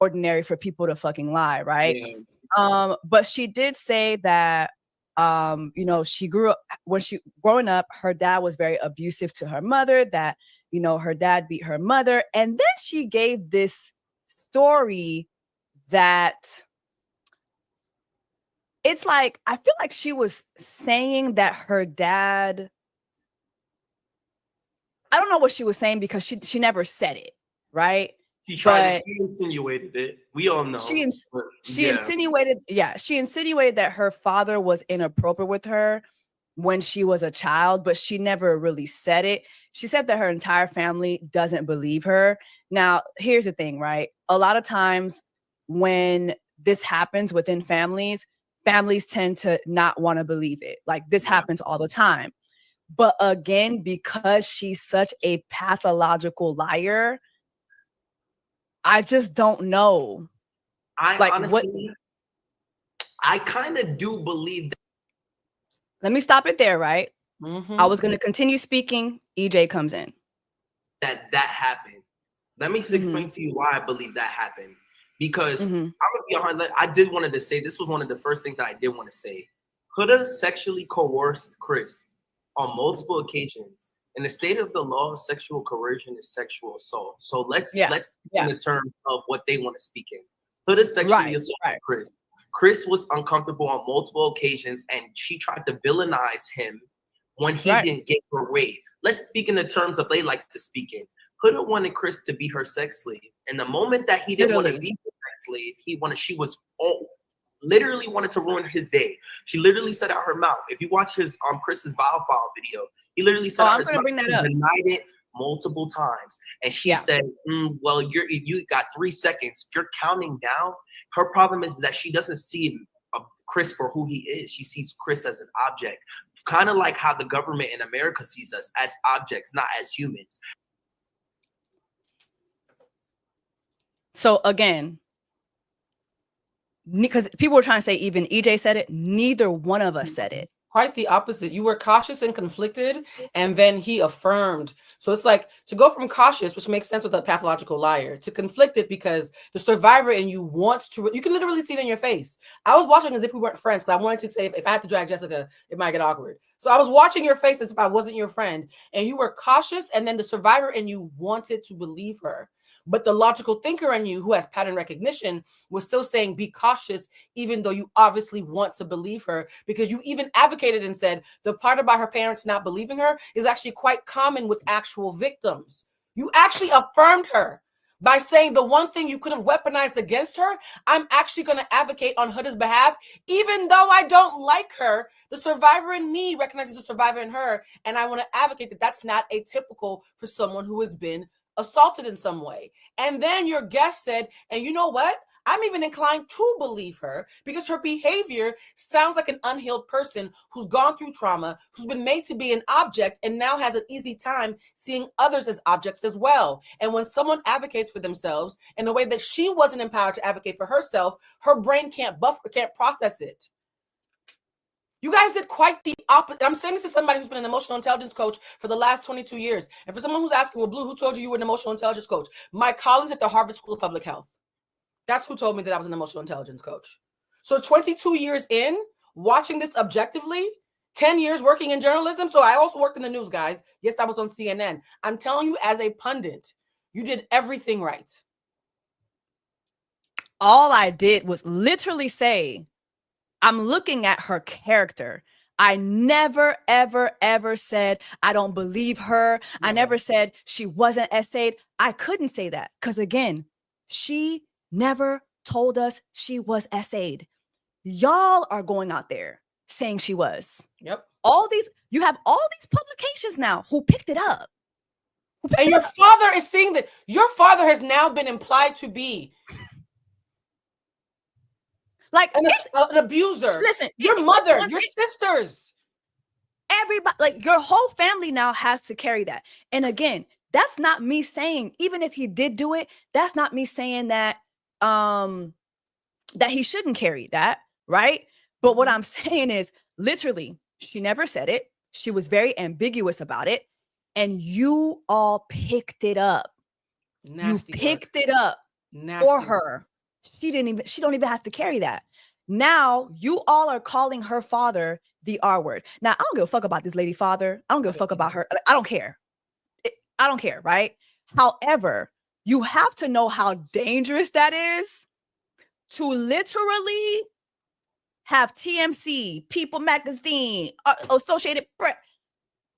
Ordinary for people to fucking lie, right? Yeah. But she did say that you know, she grew up growing up, her dad was very abusive to her mother, that, you know, her dad beat her mother. And then she gave this story that it's like, I feel like she was saying that her dad, I don't know what she was saying because she never said it, right? She insinuated it. We all know. She insinuated that her father was inappropriate with her when she was a child, but she never really said it. She said that her entire family doesn't believe her. Now, here's the thing, right? A lot of times when this happens within families tend to not want to believe it. Like this happens all the time. But again, because she's such a pathological liar, I just don't know. Honestly, I kind of do believe Let me stop it there, right? Mm-hmm. I was going to continue speaking. EJ comes in. that happened. Let me explain to you why I believe that happened. Because I'm gonna be honest, I did wanted to say this was one of the first things that I did want to say. Huda sexually coerced Chris on multiple occasions. In the state of the law, sexual coercion is sexual assault. So let's speak in the terms of what they want to speak in. Huda sexually assaulted Chris. Chris was uncomfortable on multiple occasions, and she tried to villainize him when he didn't get her way. Let's speak in the terms of they like to speak in. Huda wanted Chris to be her sex slave, and the moment that he didn't want to be her sex slave, she was literally wanted to ruin his day. She literally said out her mouth. If you watch his Chris's Vile File video, he literally said out his mouth. He denied it multiple times, and she said, "Well, you got 3 seconds. You're counting down." Her problem is that she doesn't see Chris for who he is. She sees Chris as an object, kind of like how the government in America sees us as objects, not as humans. So again, because people were trying to say even EJ said it, neither one of us said it. Quite the opposite. You were cautious and conflicted, and then he affirmed. So it's like to go from cautious, which makes sense with a pathological liar, to conflicted because the survivor in you wants to. You can literally see it in your face. I was watching as if we weren't friends because I wanted to say if I had to drag Jessica, it might get awkward. So I was watching your face as if I wasn't your friend, and you were cautious, and then the survivor in you wanted to believe her. But the logical thinker in you who has pattern recognition was still saying, be cautious, even though you obviously want to believe her, because you even advocated and said the part about her parents not believing her is actually quite common with actual victims. You actually affirmed her by saying the one thing you could have weaponized against her, I'm actually going to advocate on Huda's behalf, even though I don't like her. The survivor in me recognizes the survivor in her, and I want to advocate that that's not atypical for someone who has been assaulted in some way. And then your guest said, and you know what? I'm even inclined to believe her because her behavior sounds like an unhealed person who's gone through trauma, who's been made to be an object and now has an easy time seeing others as objects as well. And when someone advocates for themselves in a way that she wasn't empowered to advocate for herself, her brain can't process it. You guys did quite the opposite. I'm saying this to somebody who's been an emotional intelligence coach for the last 22 years. And for someone who's asking, well, Blue, who told you were an emotional intelligence coach? My colleagues at the Harvard School of Public Health. That's who told me that I was an emotional intelligence coach. So 22 years in, watching this objectively, 10 years working in journalism. So I also worked in the news, guys. Yes, I was on CNN. I'm telling you as a pundit, you did everything right. All I did was literally say, I'm looking at her character. I never, ever, ever said, I don't believe her. I never said she wasn't essayed. I couldn't say that because, again, she never told us she was essayed. Y'all are going out there saying she was. Yep. You have all these publications now who picked it up. And your father is seeing that your father has now been implied to be like an abuser. Listen, your mother, your sisters, everybody, like your whole family now has to carry that. And again, that's not me saying, even if he did do it, that's not me saying that that he shouldn't carry that, right? But what I'm saying is literally, she never said it. She was very ambiguous about it. And you all picked it up. Nasty you picked it up for her. She don't even have to carry that. Now you all are calling her father the R word. Now, I don't give a fuck about this lady father. I don't give a fuck about her. I don't care. I don't care, right? However, you have to know how dangerous that is to literally have TMC, People Magazine, Associated Press,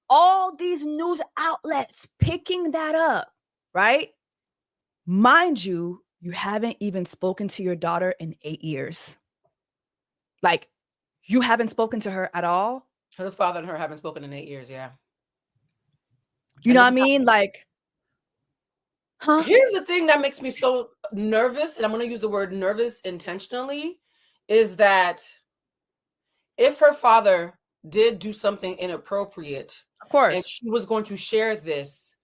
all these news outlets picking that up, right? Mind you, you haven't even spoken to your daughter in 8 years. Like, you haven't spoken to her at all. His father and her haven't spoken in 8 years, yeah. You know what I mean? Like, huh? Here's the thing that makes me so nervous, and I'm going to use the word nervous intentionally, is that if her father did do something inappropriate, of course, and she was going to share this,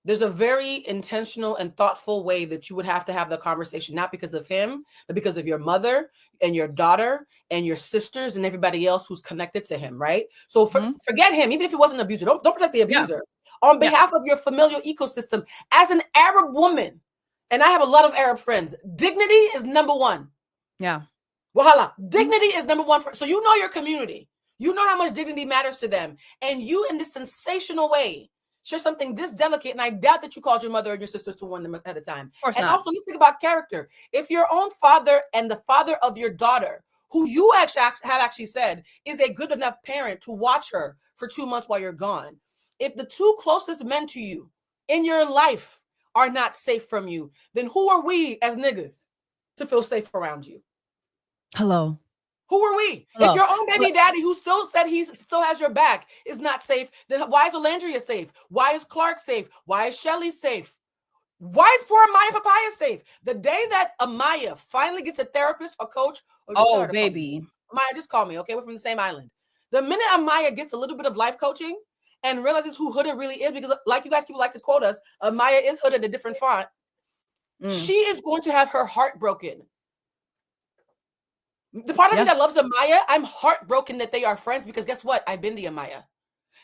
there's a very intentional and thoughtful way that you would have to have the conversation, not because of him, but because of your mother and your daughter and your sisters and everybody else who's connected to him, right? So forget him, even if he wasn't an abuser. Don't protect the abuser. On behalf of your familial ecosystem, as an Arab woman, and I have a lot of Arab friends, dignity is number one. Yeah. Wahala. Dignity is number one. So you know your community. You know how much dignity matters to them. And you, in this sensational way, share something this delicate, and I doubt that you called your mother and your sisters to warn them at a time. Of course and not. Also, let's think about character. If your own father and the father of your daughter, who you actually said is a good enough parent to watch her for 2 months while you're gone, if the two closest men to you in your life are not safe from you, then who are we as niggas to feel safe around you? Hello. Who are we? Hello. If your own baby daddy, who still said he still has your back, is not safe, then why is Olandria safe? Why is Clark safe? Why is Shelly safe? Why is poor Amaya Papaya safe? The day that Amaya finally gets a therapist, a coach, or just tell her to call baby. me. Amaya, just call me, okay? We're from the same island. The minute Amaya gets a little bit of life coaching and realizes who Huda really is, because like you guys people like to quote us, Amaya is Huda in a different font. She is going to have her heart broken. The part of me that loves Amaya, I'm heartbroken that they are friends, because guess what? I've been the Amaya.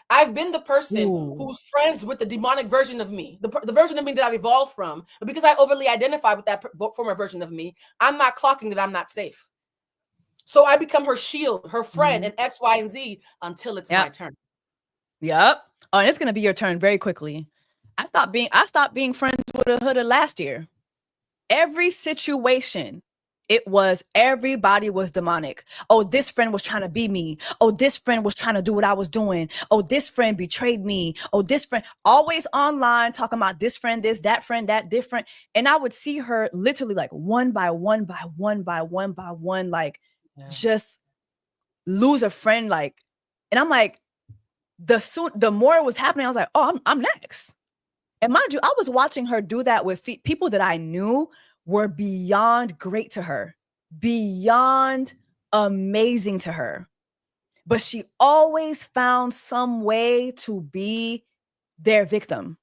I've been the person who's friends with the demonic version of me, the version of me that I've evolved from. But because I overly identify with that former version of me, I'm not clocking that I'm not safe. So I become her shield, her friend, and X, Y, and Z until it's my turn. Yep. Oh, and it's gonna be your turn very quickly. I stopped being friends with a Huda last year. Every situation, everybody was demonic. Oh, this friend was trying to be me. Oh, this friend was trying to do what I was doing. Oh, this friend betrayed me. Oh, this friend, always online talking about this friend, this, that friend, that different. And I would see her literally like one by one, like just lose a friend. Like, and I'm like, the more it was happening, I was like, oh, I'm next. And mind you, I was watching her do that with people that I knew were beyond great to her, beyond amazing to her. But she always found some way to be their victim.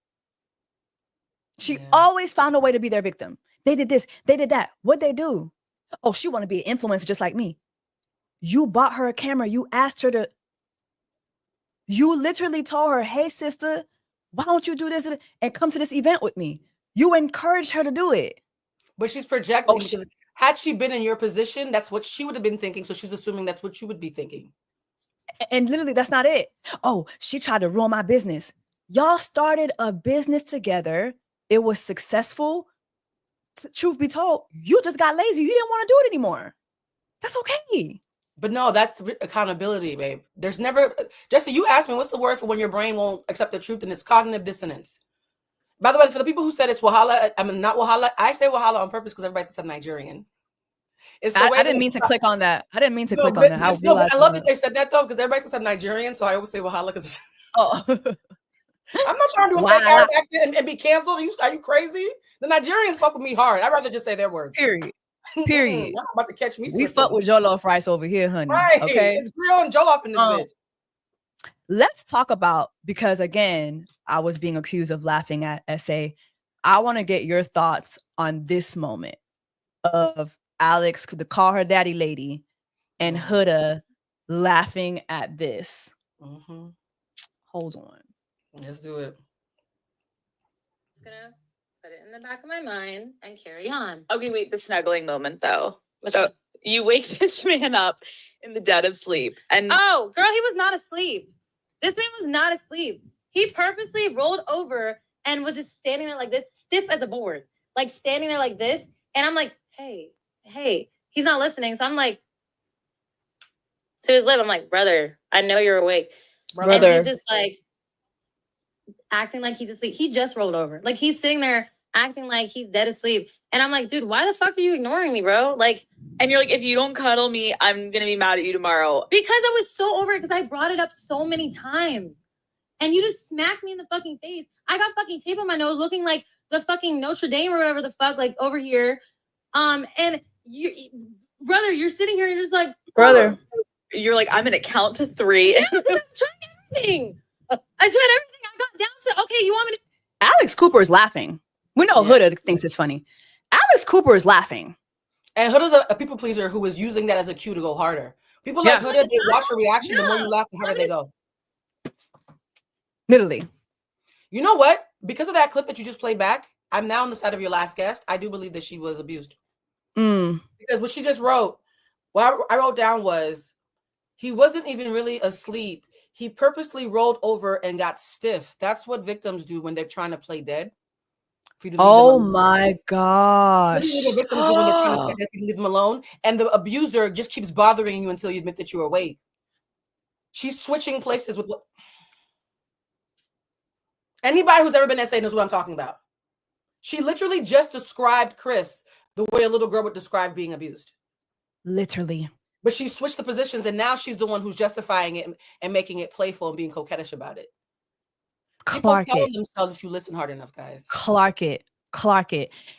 She always found a way to be their victim. They did this, they did that. What'd they do? Oh, she want to be an influencer just like me. You bought her a camera. You asked her to, you literally told her, hey, sister, why don't you do this and come to this event with me? You encouraged her to do it. But she's projecting, because had she been in your position, that's what she would have been thinking. So she's assuming that's what you would be thinking. And literally, that's not it. Oh, she tried to ruin my business. Y'all started a business together. It was successful. Truth be told, you just got lazy. You didn't want to do it anymore. That's okay. But no, that's accountability, babe. There's never, Jesse, you asked me, what's the word for when your brain won't accept the truth? And it's cognitive dissonance. By the way, for the people who said it's Wahala, I mean, not Wahala, I say Wahala on purpose because everybody thinks I'm Nigerian. It's the way I didn't mean to click on that. I didn't mean to click on that. I love that they said that though, because everybody thinks I'm Nigerian. So I always say Wahala because I'm not trying to do a fake Arab accent and be canceled. Are you crazy? The Nigerians fuck with me hard. I'd rather just say their words. Period. Y'all about to catch me. We fuck with jollof rice over here, honey. Right. Okay. It's grill and jollof in this bitch. Let's talk about, because again, I was being accused of laughing at essay. I want to get your thoughts on this moment of Alex, the call her daddy lady, and Huda laughing at this. Hold on. Let's do it. Just gonna put it in the back of my mind and carry on. Okay, wait, the snuggling moment though. So you wake this man up in the dead of sleep. And oh, girl, he was not asleep. This man was not asleep. He purposely rolled over and was just standing there like this, stiff as a board, like standing there like this. And I'm like, hey, he's not listening. So I'm like, to his lip, I'm like, brother, I know you're awake. Brother. And he's just like acting like he's asleep. He just rolled over. Like he's sitting there acting like he's dead asleep. And I'm like, dude, why the fuck are you ignoring me, bro? Like, and you're like, if you don't cuddle me, I'm going to be mad at you tomorrow. Because I was so over it because I brought it up so many times. And you just smacked me in the fucking face. I got fucking tape on my nose looking like the fucking Notre Dame or whatever the fuck, like over here. And you, brother, you're sitting here and you're just like, brother. You're like, I'm going to count to 3. Yeah, I tried everything. I got down to, okay, you want me to, Alex Cooper is laughing. We know Huda thinks it's funny. Alex Cooper is laughing. And Huda's a people pleaser who is using that as a cue to go harder. People like Huda, they watch her reaction. The more you laugh, the harder they go. Literally. You know what? Because of that clip that you just played back, I'm now on the side of your last guest. I do believe that she was abused. Because what she just wrote, what I wrote down was, he wasn't even really asleep. He purposely rolled over and got stiff. That's what victims do when they're trying to play dead. Oh my gosh. Literally what victims do when they're trying to play dead, if you leave them alone. And the abuser just keeps bothering you until you admit that you're awake. She's switching places with anybody who's ever been SA knows what I'm talking about. She literally just described Chris the way a little girl would describe being abused. Literally. But she switched the positions, and now she's the one who's justifying it and making it playful and being coquettish about it. People tell themselves if you listen hard enough, guys. Clark it.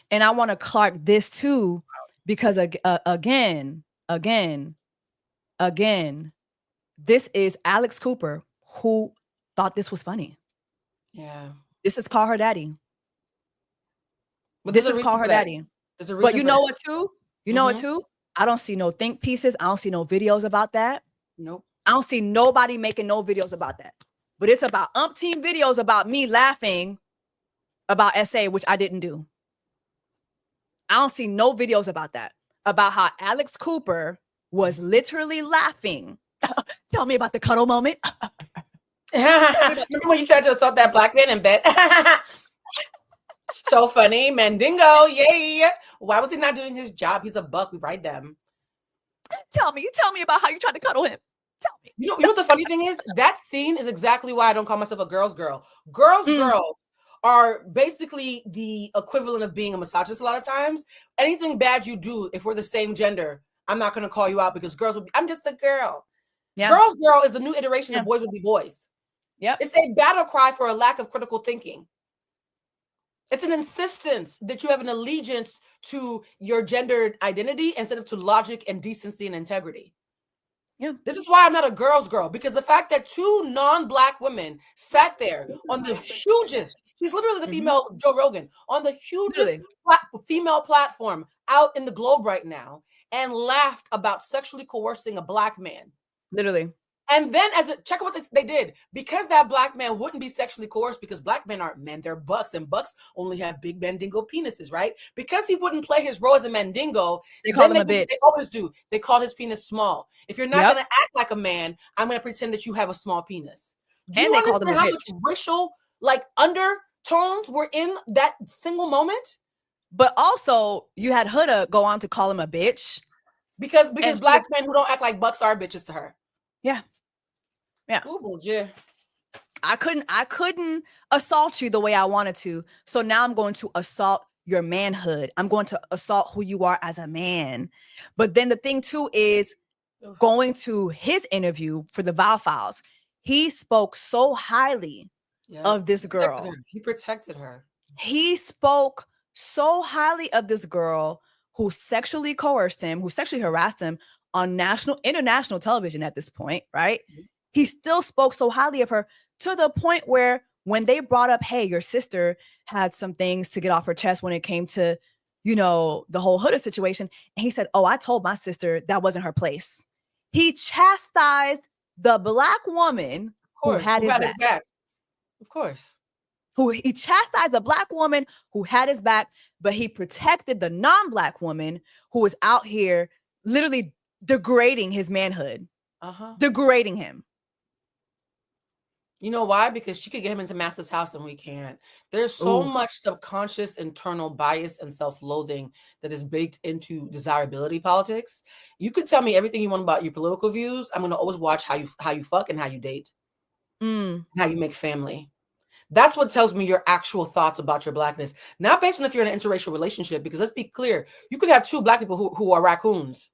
And I want to Clark this too, because again, this is Alex Cooper who thought this was funny. Yeah. This is Call Her Daddy. But this is Call Her Daddy. But you know what too? You know what too? I don't see no think pieces. I don't see no videos about that. Nope. I don't see nobody making no videos about that. But it's about umpteen videos about me laughing about SA, which I didn't do. I don't see no videos about that. About how Alex Cooper was literally laughing. Tell me about the cuddle moment. Remember when you tried to assault that black man in bed? So funny. Mandingo. Yay. Why was he not doing his job? He's a buck. We ride them. Tell me about how you tried to cuddle him. Tell me. You know what the funny thing is? That scene is exactly why I don't call myself a girls girl. Girls are basically the equivalent of being a misogynist a lot of times. Anything bad you do, if we're the same gender, I'm not going to call you out because girls will be, I'm just a girl. Yeah. Girls girl is the new iteration of boys will be boys. Yep. It's a battle cry for a lack of critical thinking. It's an insistence that you have an allegiance to your gendered identity instead of to logic and decency and integrity. Yeah. This is why I'm not a girl's girl, because the fact that two non-black women sat there on the hugest, she's literally the female Joe Rogan, on the hugest female platform out in the globe right now and laughed about sexually coercing a black man. Literally. And then check out what they did. Because that black man wouldn't be sexually coerced, because black men aren't men, they're bucks, and bucks only have big mandingo penises, right? Because he wouldn't play his role as a mandingo, they call him a bitch. They always do. They call his penis small. If you're not going to act like a man, I'm going to pretend that you have a small penis. Do you understand how much racial undertones were in that single moment? But also, you had Huda go on to call him a bitch. Because black men who don't act like bucks are bitches to her. Yeah. Yeah. Ooh, yeah. I couldn't assault you the way I wanted to. So now I'm going to assault your manhood. I'm going to assault who you are as a man. But then the thing too is going to his interview for the Vow Files. He spoke so highly of this girl. He protected her. He spoke so highly of this girl who sexually coerced him, who sexually harassed him on international television at this point, right? He still spoke so highly of her to the point where when they brought up, hey, your sister had some things to get off her chest when it came to, the whole Huda situation. And he said, oh, I told my sister that wasn't her place. He chastised the black woman who had his back. Of course. He chastised the black woman who had his back, but he protected the non-black woman who was out here literally degrading his manhood. Degrading him. You know why? Because she could get him into Master's house and we can't. There's so much subconscious internal bias and self-loathing that is baked into desirability politics. You could tell me everything you want about your political views. I'm going to always watch how you fuck and how you date. How you make family. That's what tells me your actual thoughts about your blackness. Not based on if you're in an interracial relationship, because let's be clear, you could have two black people who are raccoons.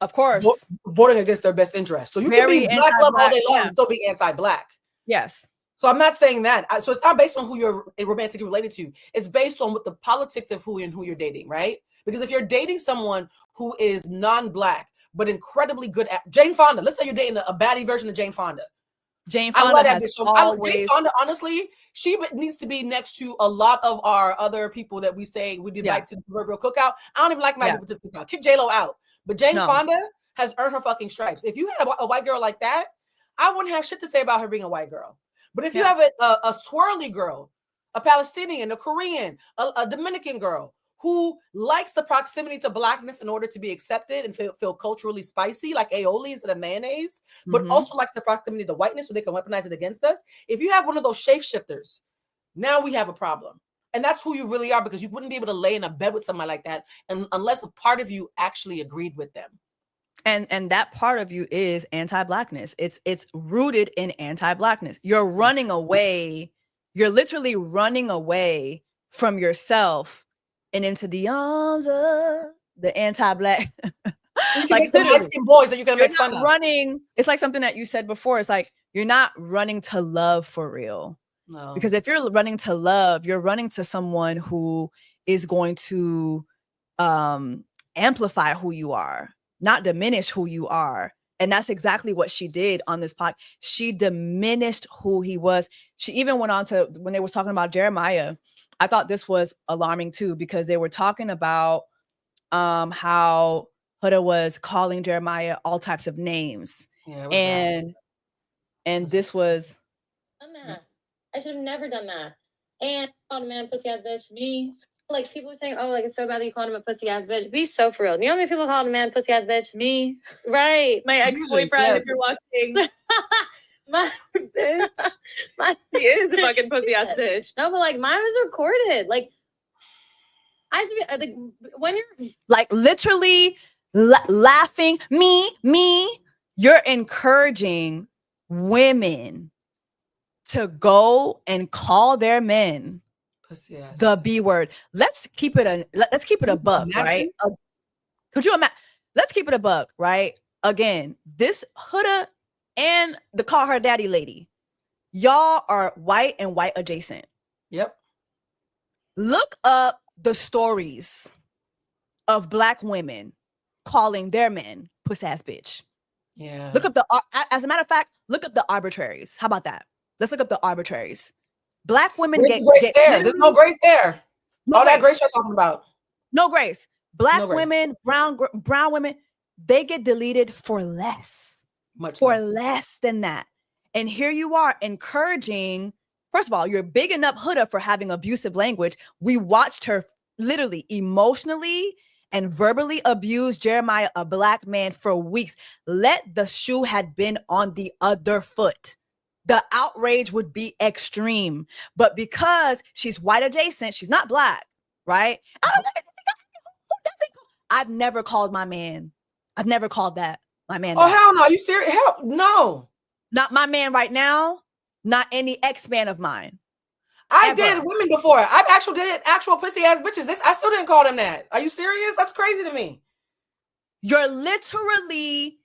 Of course. Voting against their best interest. So you can be black love all day long and still be anti-black. Yes. So I'm not saying that. So it's not based on who you're romantically related to. It's based on what the politics of who you're dating, right? Because if you're dating someone who is non-black, but incredibly good at Jane Fonda, let's say you're dating a baddie version of Jane Fonda. Jane I Fonda love that has bitch. So Jane always Fonda, honestly, she needs to be next to a lot of our other people that we say we yeah, invite to the proverbial cookout. I don't even like my yeah, people to the cookout. Kick J-Lo out. But Jane no, Fonda has earned her fucking stripes. If you had a white girl like that, I wouldn't have shit to say about her being a white girl. But if you yeah. have a swirly girl, a Palestinian, a Korean, a Dominican girl who likes the proximity to blackness in order to be accepted and feel culturally spicy, like aioli instead of mayonnaise, but Mhm. also likes the proximity to whiteness so they can weaponize it against us. If you have one of those shapeshifters, now we have a problem. And that's who you really are, because you wouldn't be able to lay in a bed with somebody like that unless a part of you actually agreed with them. And that part of you is anti-blackness. It's rooted in anti-blackness. You're running away. You're literally running away from yourself and into the arms of the anti-black. So you can Like make some literally, light-skinned boys that you're gonna you're make fun not of. running. It's like something that you said before. It's like you're not running to love for real. No. Because if you're running to love, you're running to someone who is going to amplify who you are, not diminish who you are. And that's exactly what she did on this podcast. She diminished who he was. She even went on to, when they were talking about Jeremiah, I thought this was alarming too, because they were talking about how Huda was calling Jeremiah all types of names. Yeah, it was bad. And this was Done that. I should have never done that. And called a man pussy ass bitch. Me. Like people were saying, oh, like it's so bad that you called him a pussy ass bitch. Be so for real. You know how many people called a man pussy ass bitch? Me, Right. my ex-boyfriend, yes. if you're watching, My bitch, he is a fucking pussy ass bitch. No, but like mine was recorded. Like I should be like when you're like literally laughing, me, you're encouraging women to go and call their men Pussy ass. the B word. Let's keep it a buck, right? Could you imagine? Let's keep it a buck, right? Again, this Huda and the call her daddy lady, y'all are white and white adjacent. Yep. Look up the stories of Black women calling their men puss ass bitch. Yeah. Look up as a matter of fact, look up the arbitraries. How about that? Let's look up the arbitraries. Black women Where's the grace there? There's no grace there. All that grace you're talking about. No grace. Black No grace. women, brown women, they get deleted for less. Much for less. less than that. And here you are encouraging, first of all, you're bigging up Huda for having abusive language. We watched her literally emotionally and verbally abuse Jeremiah, a Black man, for weeks. Let the shoe had been on the other foot, the outrage would be extreme. But because she's white adjacent, she's not Black, right? I've never called my man. I've never called my man. Oh, hell no. Are you serious? Hell no. Not my man right now. Not any ex-man of mine. I Ever. did women before. I've actually did actual pussy ass bitches. I still didn't call them that. Are you serious? That's crazy to me. You're literally,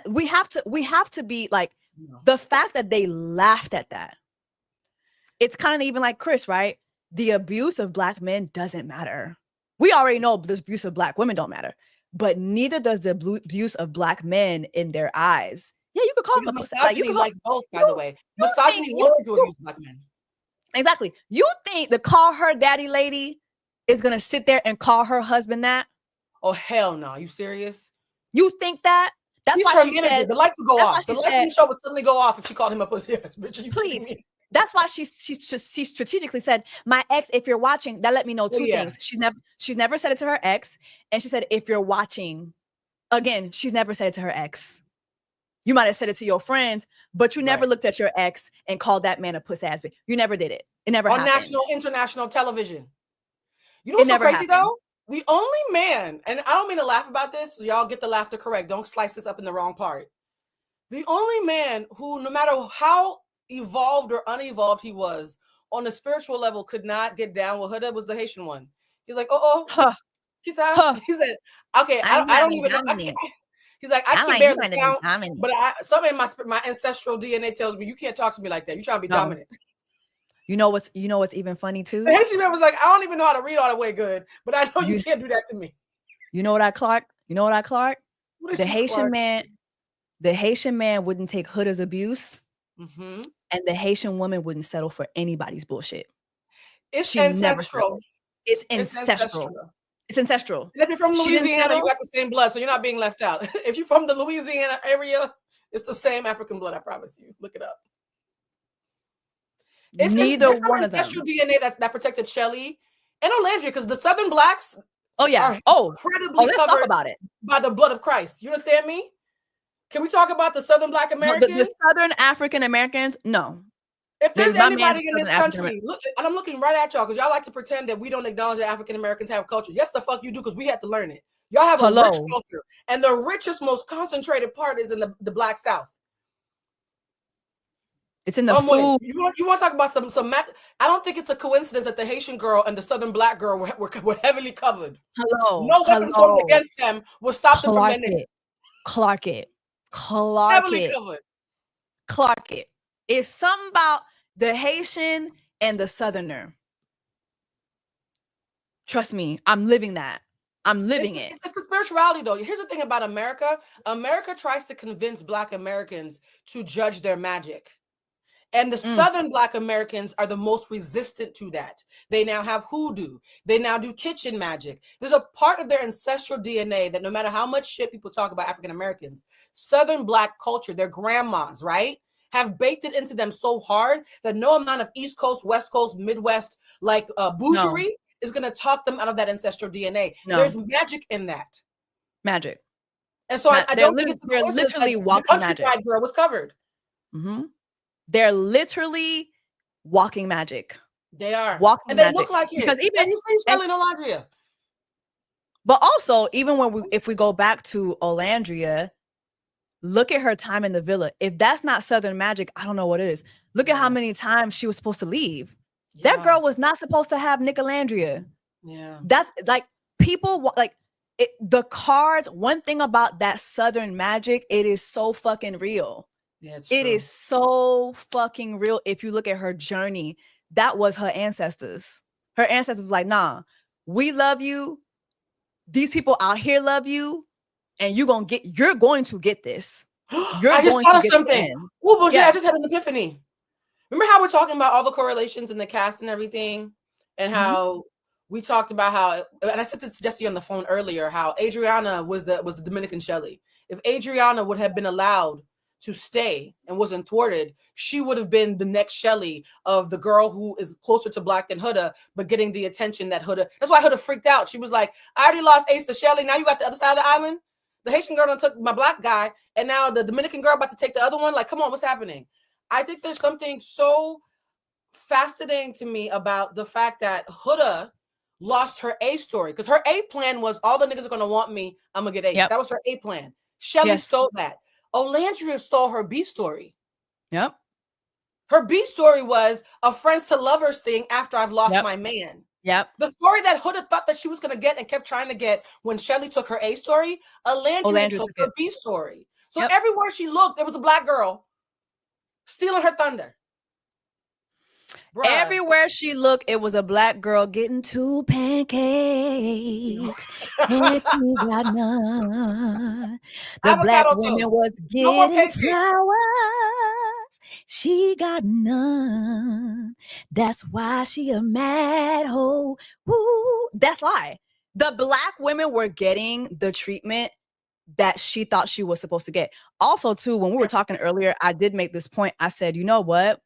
we have to be like, the fact that they laughed at that. It's kind of even like Chris, right? The abuse of Black men doesn't matter. We already know the abuse of Black women don't matter, but neither does the abuse of Black men in their eyes. Yeah, you could call them misogyny likes both, by the way. Misogyny wants you to abuse Black men. Exactly. You think the call her daddy lady is gonna sit there and call her husband that? Oh hell no! Are you serious? You think that? That's He's why her she manager. said The lights would go off. The she lights in the said- show would suddenly go off if she called him a pussy ass bitch. Please. That's why she strategically said, my ex, if you're watching, that let me know two things. She's never said it to her ex. And she said, if you're watching, again, she's never said it to her ex. You might have said it to your friends, but you never looked at your ex and called that man a puss ass bitch. You never did it. It never happened. On national, international television. You know what's so crazy though? The only man, and I don't mean to laugh about this, so y'all get the laughter correct. Don't slice this up in the wrong part. The only man who, no matter how evolved or unevolved he was, on the spiritual level, could not get down with Huda was the Haitian one. He's like, he said, okay, I don't even know. He's like, I can barely count, but something in my ancestral DNA tells me you can't talk to me like that. You're trying to be dominant. You know what's even funny too? The Haitian man was like, I don't even know how to read all the way good, but I know you can't do that to me. You know what I clocked? What The Haitian man wouldn't take Huda's abuse Mm-hmm. And the Haitian woman wouldn't settle for anybody's bullshit. It's She never ancestral. settled. It's It's ancestral. ancestral. It's ancestral. And if you're from She didn't Louisiana, you settle. got the same blood, so you're not being left out. If you're from the Louisiana area, it's the same African blood, I promise you. Look it up. Neither There's some one of them. ancestral DNA that protected Shelly and Olandria, because the Southern Blacks Oh yeah. are Oh, incredibly let's talk covered about it. by the blood of Christ. You understand me? Can we talk about the Southern Black No, Americans? the Southern African Americans, no. If there's My man anybody in this Southern African country, look, and I'm looking right at y'all because y'all like to pretend that we don't acknowledge that African Americans have culture. Yes, the fuck you do, because we had to learn it. Y'all have a rich Hello. culture, and the richest, most concentrated part is in the Black South. It's in the food. You want to talk about some? I don't think it's a coincidence that the Haitian girl and the Southern Black girl were heavily covered. Hello. No weapon formed against them will stop them from Clark ending. it. Clark it. Heavily covered. Clark it. It's something about the Haitian and the Southerner. Trust me, I'm living that. I'm living it. It's the spirituality, though. Here's the thing about America. America tries to convince Black Americans to judge their magic. And the Southern Black Americans are the most resistant to that. They now have hoodoo. They now do kitchen magic. There's a part of their ancestral DNA that no matter how much shit people talk about African Americans, Southern Black culture, their grandmas, right, have baked it into them so hard that no amount of East Coast, West Coast, Midwest, like boucherie is going to talk them out of that ancestral DNA. No. There's magic in that. Magic. And so I don't think it's they're literally the walking countryside magic. girl was covered. Mm-hmm. They're literally walking magic. They are. Walking and they magic. look like it. Because even and you see Shelly and Olandria. But also, even if we go back to Olandria, look at her time in the villa. If that's not Southern magic, I don't know what is. Look at how many times she was supposed to leave. Yeah. That girl was not supposed to have Nick Olandria. Yeah. That's like people like it, the cards. One thing about that Southern magic, it is so fucking real. Yeah, it's It true. is so fucking real. If you look at her journey, that was her ancestors. Her ancestors was like, nah, we love you. These people out here love you. And you're going to get this. I just thought of something. Oh, but yeah, I just had an epiphany. Remember how we're talking about all the correlations in the cast and everything? And how we talked about how, and I said this to Jesse on the phone earlier, how Adriana was the Dominican Shelly. If Adriana would have been allowed to stay and wasn't thwarted, she would have been the next Shelly of the girl who is closer to Black than Huda, but getting the attention that Huda. That's why Huda freaked out. She was like, I already lost Ace to Shelly. Now you got the other side of the island. The Haitian girl done took my Black guy, and now the Dominican girl about to take the other one. Like, come on, what's happening? I think there's something so fascinating to me about the fact that Huda lost her A story, because her A plan was all the niggas are gonna want me. I'm gonna get Ace. That was her A plan. Shelly stole that. Olandria stole her B story. Yep. Her B story was a friends to lovers thing after I've lost my man. Yep. The story that Huda thought that she was going to get and kept trying to get when Shelly took her A story, Olandria took her B story. So everywhere she looked, there was a Black girl stealing her thunder. Bruh. Everywhere she looked, it was a Black girl getting 2 pancakes. And she got none. The Black woman was getting flowers. She got none. That's why she a mad hoe. Woo. That's lie. The Black women were getting the treatment that she thought she was supposed to get. Also, too, when we were talking earlier, I did make this point. I said, you know what?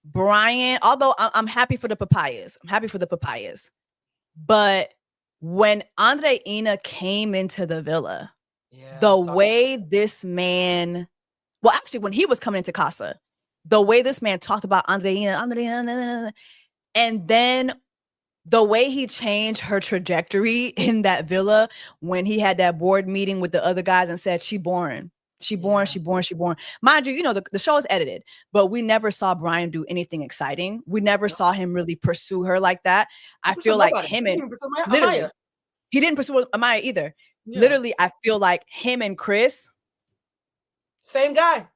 Brian, although I'm happy for the papayas. But when Andreina came into the villa, the way this man, well, actually, when he was coming into Casa, the way this man talked about Andreina, and then the way he changed her trajectory in that villa when he had that board meeting with the other guys and said, she born. Mind you, you know, the show is edited, but we never saw Brian do anything exciting. We never saw him really pursue her like that. I feel like him and literally, he didn't pursue Amaya either. Yeah. Literally, I feel like him and Chris, same guy.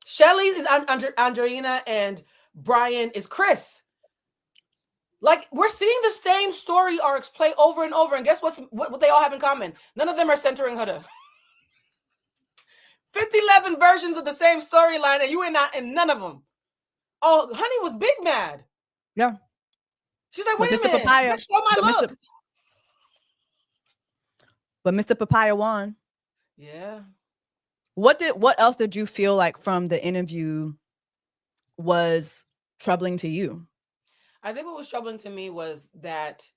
Shelly is Andreina and Brian is Chris. Like, we're seeing the same story arcs play over and over. And guess what they all have in common? None of them are centering Huda. 11 versions of the same storyline, and you ain't not in none of them. Oh, Honey was big mad. Yeah. She's like, But wait a Mr. minute, Papaya, bitch, stole my but look. Mr. Papaya won. Yeah. What else did you feel like from the interview was troubling to you? I think what was troubling to me was that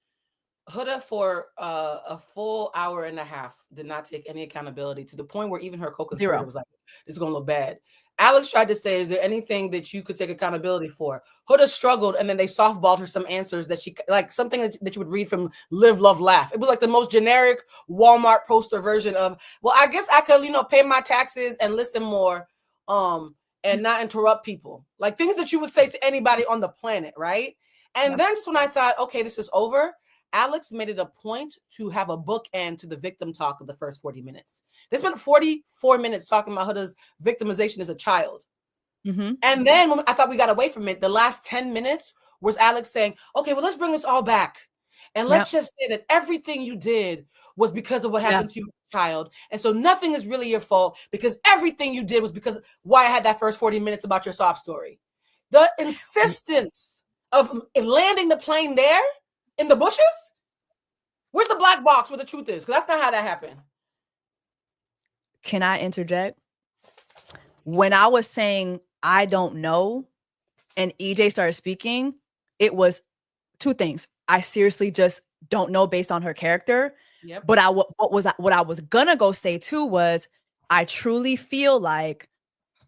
Huda for a full hour and a half did not take any accountability, to the point where even her co-conspirator was like, this is going to look bad. Alex tried to say, is there anything that you could take accountability for? Huda struggled, and then they softballed her some answers that she, like something that you would read from Live, Love, Laugh. It was like the most generic Walmart poster version of, well, I guess I could, pay my taxes and listen more and not interrupt people. Like things that you would say to anybody on the planet, right? And then just when I thought, okay, this is over, Alex made it a point to have a bookend to the victim talk of the first 40 minutes. They spent 44 minutes talking about Huda's victimization as a child. Mm-hmm. And then when I thought we got away from it, the last 10 minutes was Alex saying, okay, well, let's bring this all back. And let's just say that everything you did was because of what happened to you as a child. And so nothing is really your fault, because everything you did was because why I had that first 40 minutes about your sob story. The insistence of landing the plane there in the bushes? Where's the black box where the truth is? Because that's not how that happened. Can I interject? When I was saying I don't know and EJ started speaking, it was two things. I seriously just don't know based on her character. Yep. But what I was gonna go say too was I truly feel like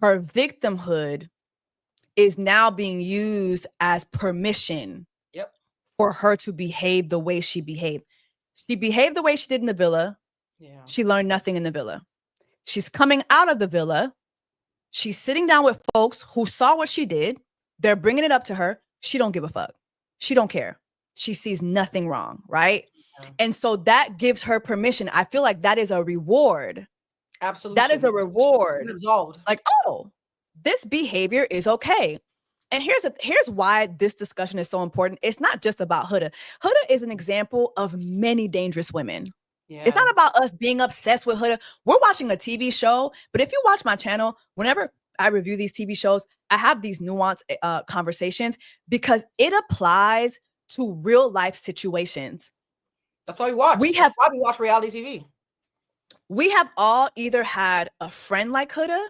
her victimhood is now being used as permission for her to behave the way she behaved. She behaved the way she did in the villa. Yeah. She learned nothing in the villa. She's coming out of the villa. She's sitting down with folks who saw what she did. They're bringing it up to her. She don't give a fuck. She don't care. She sees nothing wrong, right? Yeah. And so that gives her permission. I feel like that is a reward. Absolutely. That is a reward. Absolved. Like, oh, this behavior is okay. And here's why this discussion is so important. It's not just about Huda. Huda is an example of many dangerous women. Yeah. It's not about us being obsessed with Huda. We're watching a TV show, but if you watch my channel, whenever I review these TV shows, I have these nuanced conversations because it applies to real life situations. That's why we watch. That's why we watch reality TV. We have all either had a friend like Huda,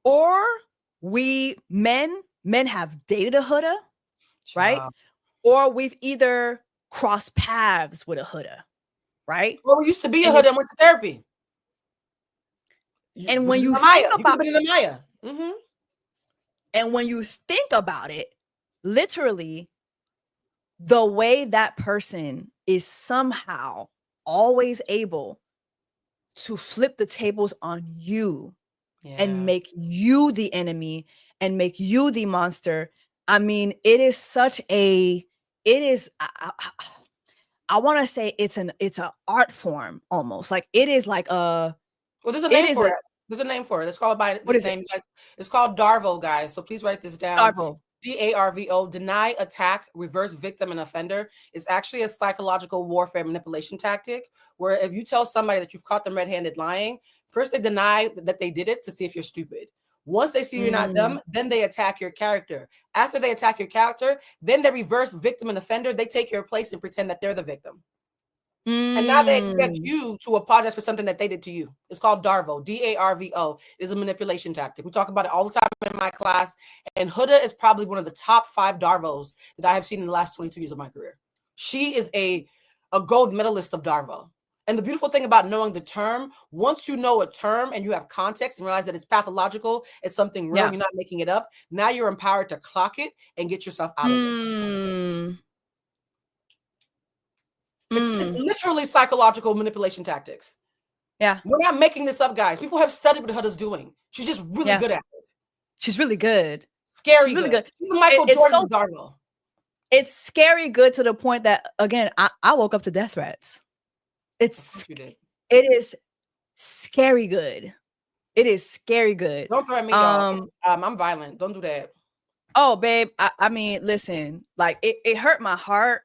or men have dated a Huda, right? Or we've either crossed paths with a Huda, right? Or we used to be a Huda and went to therapy. And when you think about it, and when you think about it, literally, the way that person is somehow always able to flip the tables on you and make you the enemy and make you the monster. I mean, it is such a, it is, I want to say it's an art form almost. Like it is like a, well, there's a name for it. There's a name for it. It's called by this name. It's called DARVO, guys. So please write this down. DARVO. DARVO, deny, attack, reverse victim, and offender. It's actually a psychological warfare manipulation tactic where if you tell somebody that you've caught them red-handed lying, first they deny that they did it to see if you're stupid. Once they see you're not dumb, then they attack your character. After they attack your character, then they reverse victim and offender. They take your place and pretend that they're the victim. And now they expect you to apologize for something that they did to you. It's called DARVO, DARVO. It is a manipulation tactic. We talk about it all the time in my class. And Huda is probably one of the top 5 DARVOs that I have seen in the last 22 years of my career. She is a gold medalist of DARVO. And the beautiful thing about knowing the term, once you know a term and you have context and realize that it's pathological, it's something real, you're not making it up, now you're empowered to clock it and get yourself out of it. It's literally psychological manipulation tactics. Yeah. We're not making this up, guys. People have studied what Huda's doing. She's just really good at it. She's really good. Scary really good. She's Michael Jordan of DARVO. It's scary good to the point that, again, I woke up to death threats. It is scary good. It is scary good. Don't threaten me, y'all. I'm violent. Don't do that. Oh, babe. I mean, listen, like it hurt my heart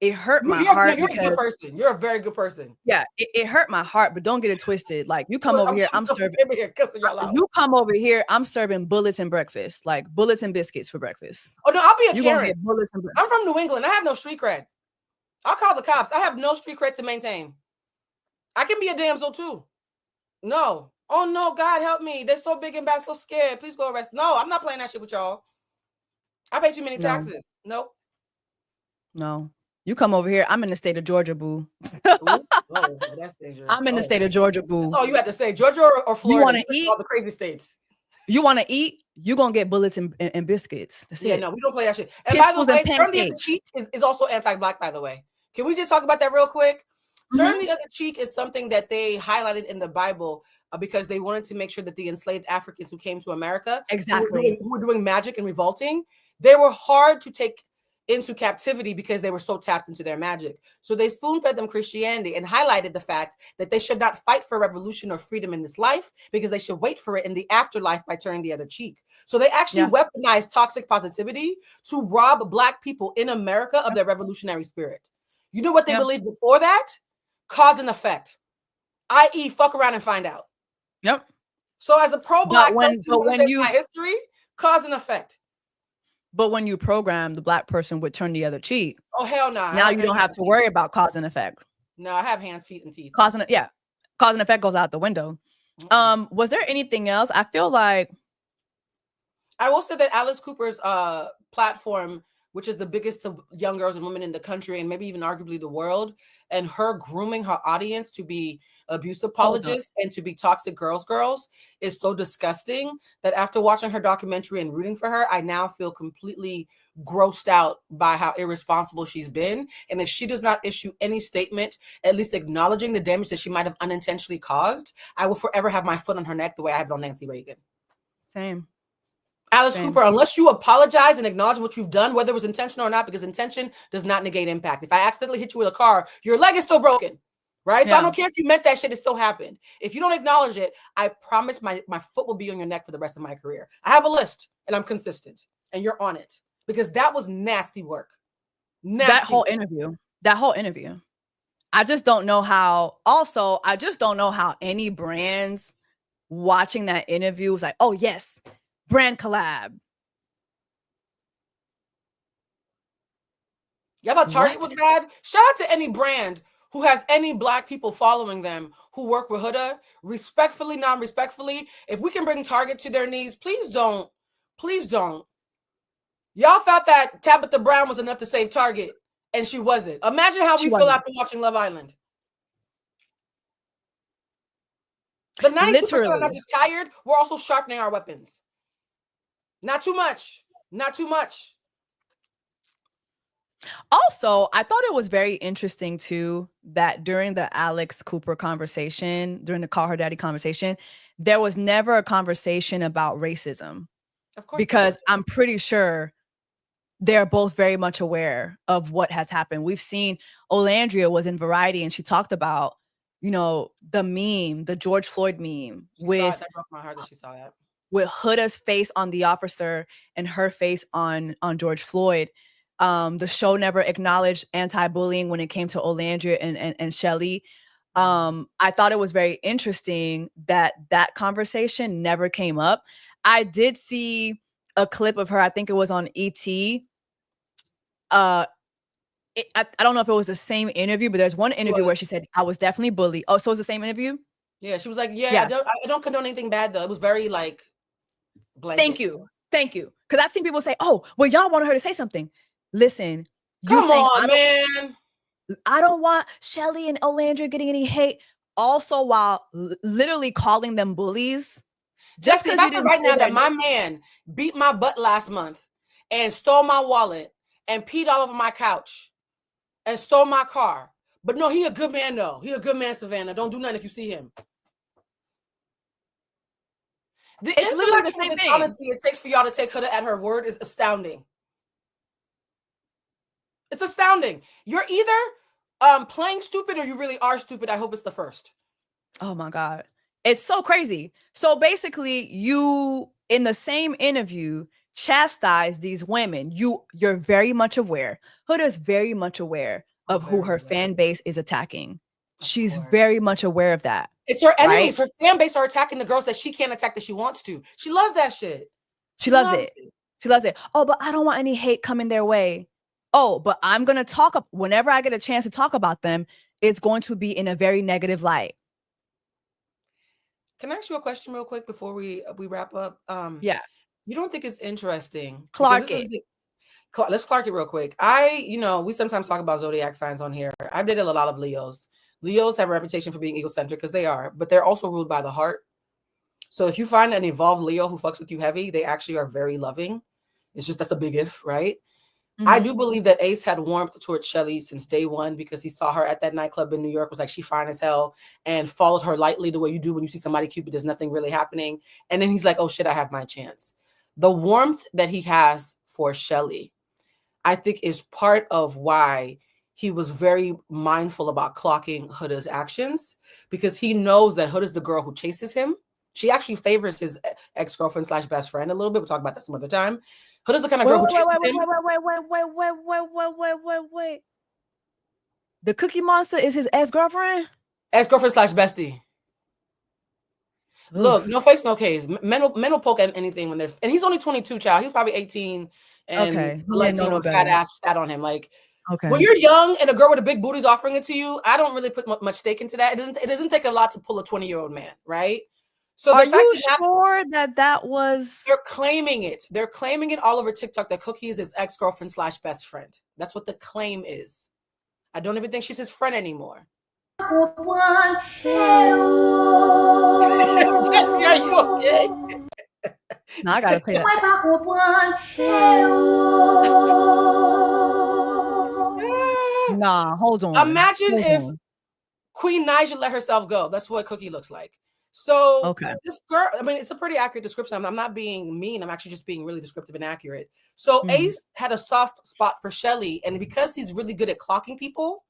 it hurt my You're heart a good because person. You're a very good person. yeah, it hurt my heart, but don't get it twisted. Like you come over here, I'm serving. You come over here, I'm serving bullets and breakfast, like bullets and biscuits for breakfast. Oh no, I'll be a You Karen. gonna get bullets and breakfast. I'm from New England. I have no street cred. I'll call the cops. I have no street cred to maintain. I can be a damsel too. No. Oh no, God help me. They're so big and bad, so scared. Please go arrest. No, I'm not playing that shit with y'all. I pay too many taxes. Nope. No. You come over here, I'm in the state of Georgia, boo. Oh, that's dangerous. I'm in the state of Georgia, boo. That's all you had to say. Georgia or Florida. You want to eat? All the crazy states. You want to eat? You gonna get bullets and biscuits. That's it. No, we don't play that shit. And by the way, turn the other cheek is also anti-black, by the way. Can we just talk about that real quick? Turn the other cheek is something that they highlighted in the Bible because they wanted to make sure that the enslaved Africans who came to America, exactly, who were doing magic and revolting, they were hard to take into captivity because they were so tapped into their magic. So they spoon-fed them Christianity and highlighted the fact that they should not fight for revolution or freedom in this life because they should wait for it in the afterlife by turning the other cheek. So they actually weaponized toxic positivity to rob Black people in America of their revolutionary spirit. You know what they believed before that? Cause and effect, i.e. fuck around and find out. Yep. So as a pro-Black person who understands my history, cause and effect. But when you program, the Black person would turn the other cheek. Oh, hell no. Now you don't have to worry about cause and effect. No, I have hands, feet, and teeth. Cause and effect goes out the window. Was there anything else? I feel like I will say that Alice Cooper's platform, which is the biggest to young girls and women in the country and maybe even arguably the world, and her grooming her audience to be abuse apologists and to be toxic girls is so disgusting that after watching her documentary and rooting for her, I now feel completely grossed out by how irresponsible she's been. And if she does not issue any statement, at least acknowledging the damage that she might have unintentionally caused, I will forever have my foot on her neck the way I have it on Nancy Reagan. Same. Alice Cooper, unless you apologize and acknowledge what you've done, whether it was intentional or not, because intention does not negate impact. If I accidentally hit you with a car, your leg is still broken, right? So I don't care if you meant that shit, it still happened. If you don't acknowledge it, I promise my foot will be on your neck for the rest of my career. I have a list and I'm consistent and you're on it because that was nasty work. That whole interview. I just don't know how, any brands watching that interview was like, oh yes, brand collab. Y'all thought Target was bad? Shout out to any brand who has any Black people following them who work with Huda. Respectfully, non-respectfully, if we can bring Target to their knees, please don't. Please don't. Y'all thought that Tabitha Brown was enough to save Target, and she wasn't. Imagine how we feel after watching Love Island. The 92% are not just tired, we're also sharpening our weapons. Not too much. Not too much. Also, I thought it was very interesting too that during the Alex Cooper conversation, during the Call Her Daddy conversation, there was never a conversation about racism. Of course, because I'm pretty sure they're both very much aware of what has happened. We've seen Olandria was in Variety and she talked about, the meme, the George Floyd meme that broke my heart that she saw that. With Huda's face on the officer and her face on George Floyd. The show never acknowledged anti-bullying when it came to Olandria and Shelly. I thought it was very interesting that conversation never came up. I did see a clip of her. I think it was on ET. I don't know if it was the same interview, but there's one interview where she said, I was definitely bullied. Oh, so it's the same interview? Yeah, she was like, I don't condone anything bad though. It was very like blanket. Thank you. Because I've seen people say, oh, well, y'all wanted her to say something. Listen, come on, man. I don't want Shelly and Olandria getting any hate. Also, while literally calling them bullies. Just because you didn't right now that my man beat my butt last month and stole my wallet and peed all over my couch and stole my car. But no, he a good man though. He a good man, Savannah. Don't do nothing if you see him. The intellectual dishonesty it takes for y'all to take Huda at her word is astounding. It's astounding. You're either playing stupid or you really are stupid. I hope it's the first. Oh my God. It's so crazy. So basically, you, in the same interview, chastise these women. You're very much aware. Huda's very much aware of who her fan base is attacking. She's very much aware of that. It's her enemies. Right? Her fan base are attacking the girls that she can't attack that she wants to. She loves that shit. She loves it. She loves it. Oh, but I don't want any hate coming their way. Oh, but I'm going to talk up whenever I get a chance to talk about them, it's going to be in a very negative light. Can I ask you a question real quick before we wrap up? Yeah. You don't think it's interesting? Clark it. Let's Clark it real quick. We sometimes talk about zodiac signs on here. I've dated a lot of Leos. Leos have a reputation for being egocentric because they are, but they're also ruled by the heart. So if you find an evolved Leo who fucks with you heavy, they actually are very loving. It's just, that's a big if, right? Mm-hmm. I do believe that Ace had warmth towards Shelly since day one because he saw her at that nightclub in New York, was like, she fine as hell, and followed her lightly the way you do when you see somebody cute, but there's nothing really happening. And then he's like, oh shit, I have my chance. The warmth that he has for Shelly, I think, is part of why he was very mindful about clocking Huda's actions, because he knows that Huda's the girl who chases him. She actually favors his ex-girlfriend / best friend a little bit. We'll talk about that some other time. Huda's the kind of girl who chases him. Wait. The Cookie Monster is his ex-girlfriend? Ex-girlfriend / bestie. Look, no face, no case. Men will poke at anything when they're, and he's only 22, child. He's probably 18. And fat ass sat on him. Like, when you're young and a girl with a big booty is offering it to you, I don't really put much stake into that. It doesn't take a lot to pull a 20-year-old man, right? So are you sure that was? They're claiming it. They're claiming it all over TikTok that Cookie is his ex-girlfriend / best friend. That's what the claim is. I don't even think she's his friend anymore. Jessie, are you okay? No, I gotta play that. Nah, hold on. Imagine if Queen Naija let herself go. That's what Cookie looks like. So this girl, I mean, it's a pretty accurate description. I'm not being mean. I'm actually just being really descriptive and accurate. So Ace had a soft spot for Shelly, and because he's really good at clocking people,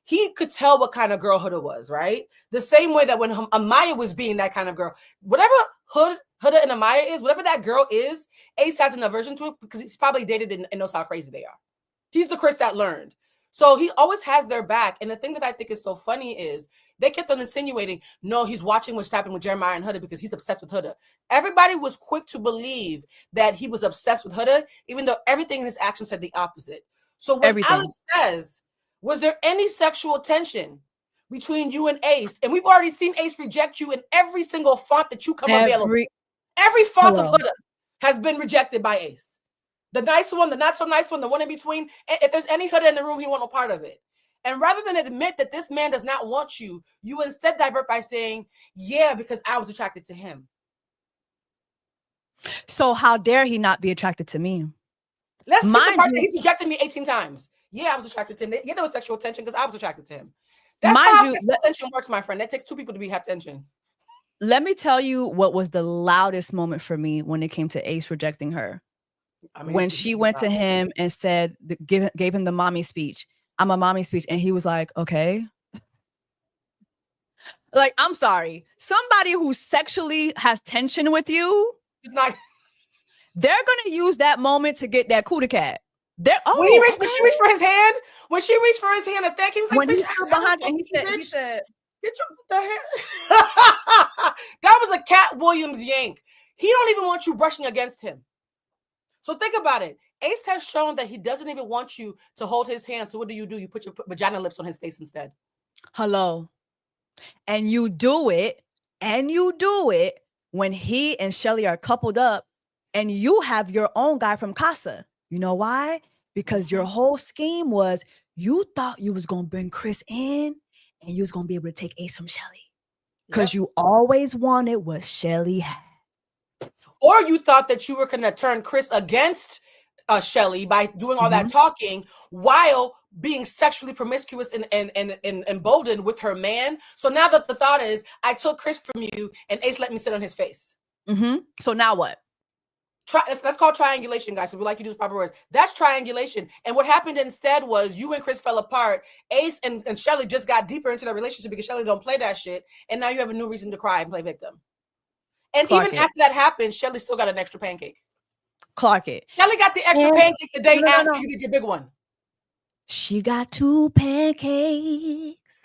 he could tell what kind of girl Huda was, right? The same way that when Amaya was being that kind of girl, whatever Huda and Amaya is, whatever that girl is, Ace has an aversion to it because he's probably dated and knows how crazy they are. He's the Chris that learned. So he always has their back. And the thing that I think is so funny is they kept on insinuating, no, he's watching what's happening with Jeremiah and Huda because he's obsessed with Huda. Everybody was quick to believe that he was obsessed with Huda, even though everything in his actions said the opposite. So when Alex says, was there any sexual tension between you and Ace? And we've already seen Ace reject you in every single font that you come available. Every font of Huda has been rejected by Ace. The nice one, the not so nice one, the one in between. If there's any Huda in the room, he won't no part of it. And rather than admit that this man does not want you, you instead divert by saying, yeah, because I was attracted to him. So how dare he not be attracted to me? Let's skip the part that he's rejected me 18 times. Yeah, I was attracted to him. Yeah, there was sexual tension because I was attracted to him. That's how sexual tension works, my friend. That takes two people to have tension. Let me tell you what was the loudest moment for me when it came to Ace rejecting her. I mean, when she went to him and said, gave him the mommy speech. I'm a mommy speech. And he was like, okay. Like, I'm sorry. Somebody who sexually has tension with you, it's not. They're going to use that moment to get that cootie cat. When she reached for his hand, to thank him, he was like, when he stood behind and he said, get the hell. That was a Cat Williams yank. He don't even want you brushing against him. So think about it. Ace has shown that he doesn't even want you to hold his hand. So what do? You put your vagina lips on his face instead. Hello. And you do it when he and Shelly are coupled up and you have your own guy from Casa. You know why? Because your whole scheme was you thought you was going to bring Chris in and you was going to be able to take Ace from Shelly. Because you always wanted what Shelly had. Or you thought that you were going to turn Chris against Shelly by doing all that talking while being sexually promiscuous and emboldened with her man. So now that the thought is, I took Chris from you and Ace let me sit on his face. So now what? That's called triangulation, guys. So we like you to use proper words. That's triangulation. And what happened instead was you and Chris fell apart. Ace and Shelly just got deeper into the relationship because Shelly don't play that shit. And now you have a new reason to cry and play victim. And even after that happened, Shelly still got an extra pancake. Clark it. Shelly got the extra pancake the day after you did your big one. She got 2 pancakes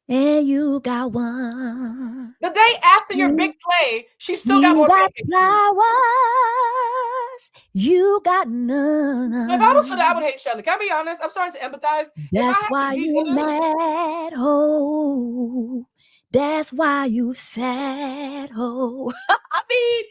and you got 1. The day after your big play, she still got You more got pancakes. flowers, you got none. If I was Huda, I would hate Shelly. Can I be honest? I'm starting to empathize. That's if I had why to be you Huda, mad, ho. That's why you sad, ho. I mean,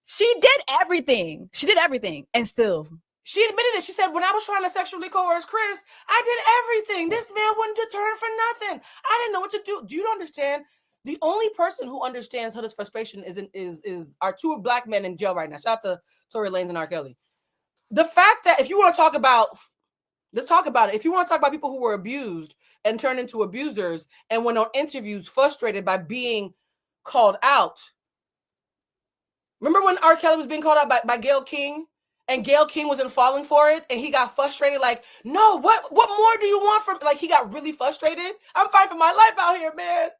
she did everything. She did everything, and still. she admitted it. She said, when I was trying to sexually coerce Chris, I did everything. This man wouldn't deter for nothing. I didn't know what to do. Do you understand? The only person who understands Huda's frustration is our 2 Black men in jail right now. Shout out to Tory Lanez and R. Kelly. The fact that if you want to talk about, let's talk about it. If you want to talk about people who were abused and turned into abusers and went on interviews frustrated by being called out. Remember when R. Kelly was being called out by Gayle King? And Gayle King wasn't falling for it, and he got frustrated. Like, no, what more do you want from? Like, he got really frustrated. I'm fighting for my life out here, man.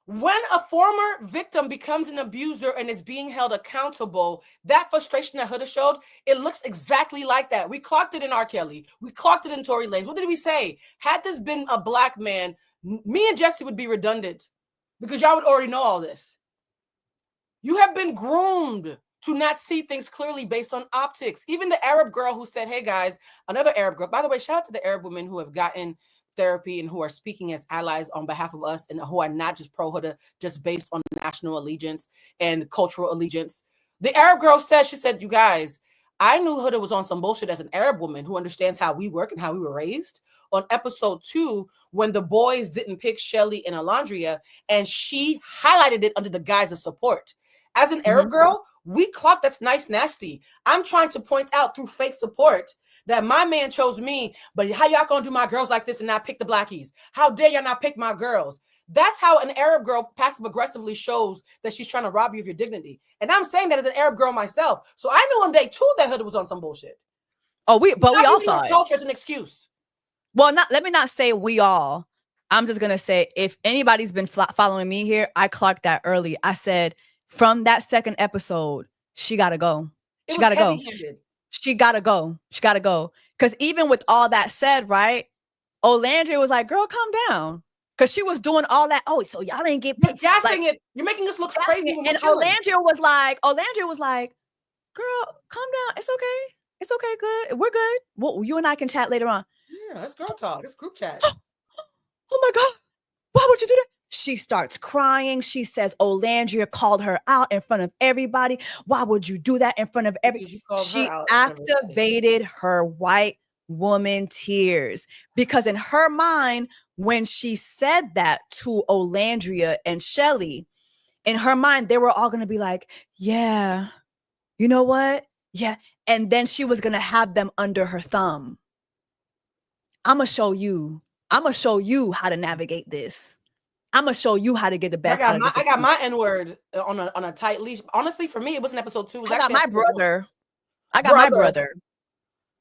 When a former victim becomes an abuser and is being held accountable, that frustration that Huda showed, it looks exactly like that. We clocked it in R. Kelly. We clocked it in Tory Lanez. What did we say? Had this been a Black man, me and Jesse would be redundant because y'all would already know all this. You have been groomed to not see things clearly based on optics. Even the Arab girl who said, hey guys, another Arab girl, by the way, shout out to the Arab women who have gotten therapy and who are speaking as allies on behalf of us and who are not just pro-Huda, just based on national allegiance and cultural allegiance. The Arab girl said, she said, you guys, I knew Huda was on some bullshit as an Arab woman who understands how we work and how we were raised. On episode 2, when the boys didn't pick Shelly and Alondria, and she highlighted it under the guise of support. As an Arab girl, we clock that's nice, nasty. I'm trying to point out through fake support that my man chose me, but how y'all gonna do my girls like this and not pick the Blackies? How dare y'all not pick my girls? That's how an Arab girl passive aggressively shows that she's trying to rob you of your dignity. And I'm saying that as an Arab girl myself. So I knew on day 2 that Huda was on some bullshit. Oh, we all saw it. Culture as an excuse. Well, let me not say we all. I'm just gonna say if anybody's been following me here, I clocked that early. I said from that second episode, she gotta go. She gotta go. She gotta go. She gotta go. Because even with all that said, right? Olandria was like, girl, calm down. Because she was doing all that. Oh, so y'all didn't get picked. You're gassing it. You're making us look crazy. And Olandria was like, girl, calm down. It's okay. It's okay. Good. We're good. Well, you and I can chat later on. Yeah, that's girl talk. It's group chat. Oh my God. Why would you do that? She starts crying. She says Olandria called her out in front of everybody. Why would you do that in front of everybody? She activated her white woman tears because in her mind, when she said that to Olandria and Shelly, in her mind, they were all going to be like, yeah, you know what? Yeah. And then she was going to have them under her thumb. I'm going to show you how to navigate this. I'm going to show you how to get the best out of this. I got my N-word on a tight leash. Honestly, for me, it wasn't episode 2. It was I got my brother.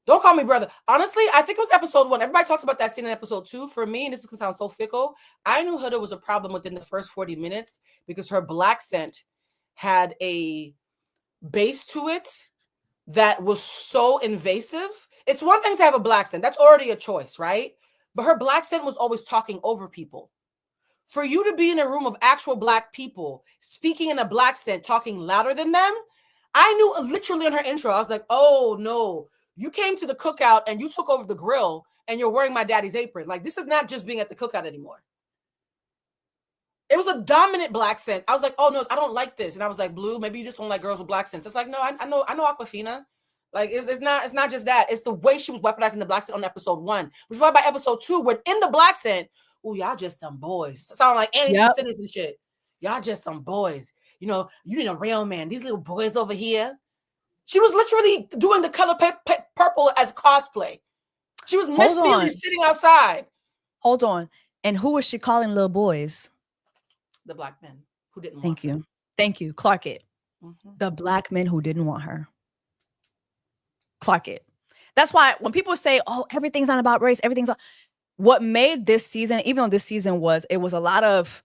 Don't call me brother. Honestly, I think it was episode 1. Everybody talks about that scene in episode 2. For me, and this is going to sound so fickle, I knew Huda was a problem within the first 40 minutes because her black scent had a base to it that was so invasive. It's one thing to have a black scent. That's already a choice, right? But her black scent was always talking over people. For you to be in a room of actual black people speaking in a black scent, talking louder than them, I knew literally in her intro, I was like, oh no, you came to the cookout and you took over the grill and you're wearing my daddy's apron. Like, this is not just being at the cookout anymore. It was a dominant black scent. I was like, oh no, I don't like this. And I was like, Blue, maybe you just don't like girls with black scents. It's like, no, I know Aquafina. Like, it's not just that. It's the way she was weaponizing the black scent on episode 1, which is why by episode 2, when in the black scent, oh, y'all just some boys. Sound like Annie Simmons and shit. Y'all just some boys. You know, you need a real man. These little boys over here. She was literally doing the color purple as cosplay. She was Miss Seeley sitting outside. Hold on. And who was she calling little boys? The black men who didn't want her. Thank you. Clark it. The black men who didn't want her. Clark it. That's why when people say, oh, everything's not about race, what made this season, even though this season was a lot of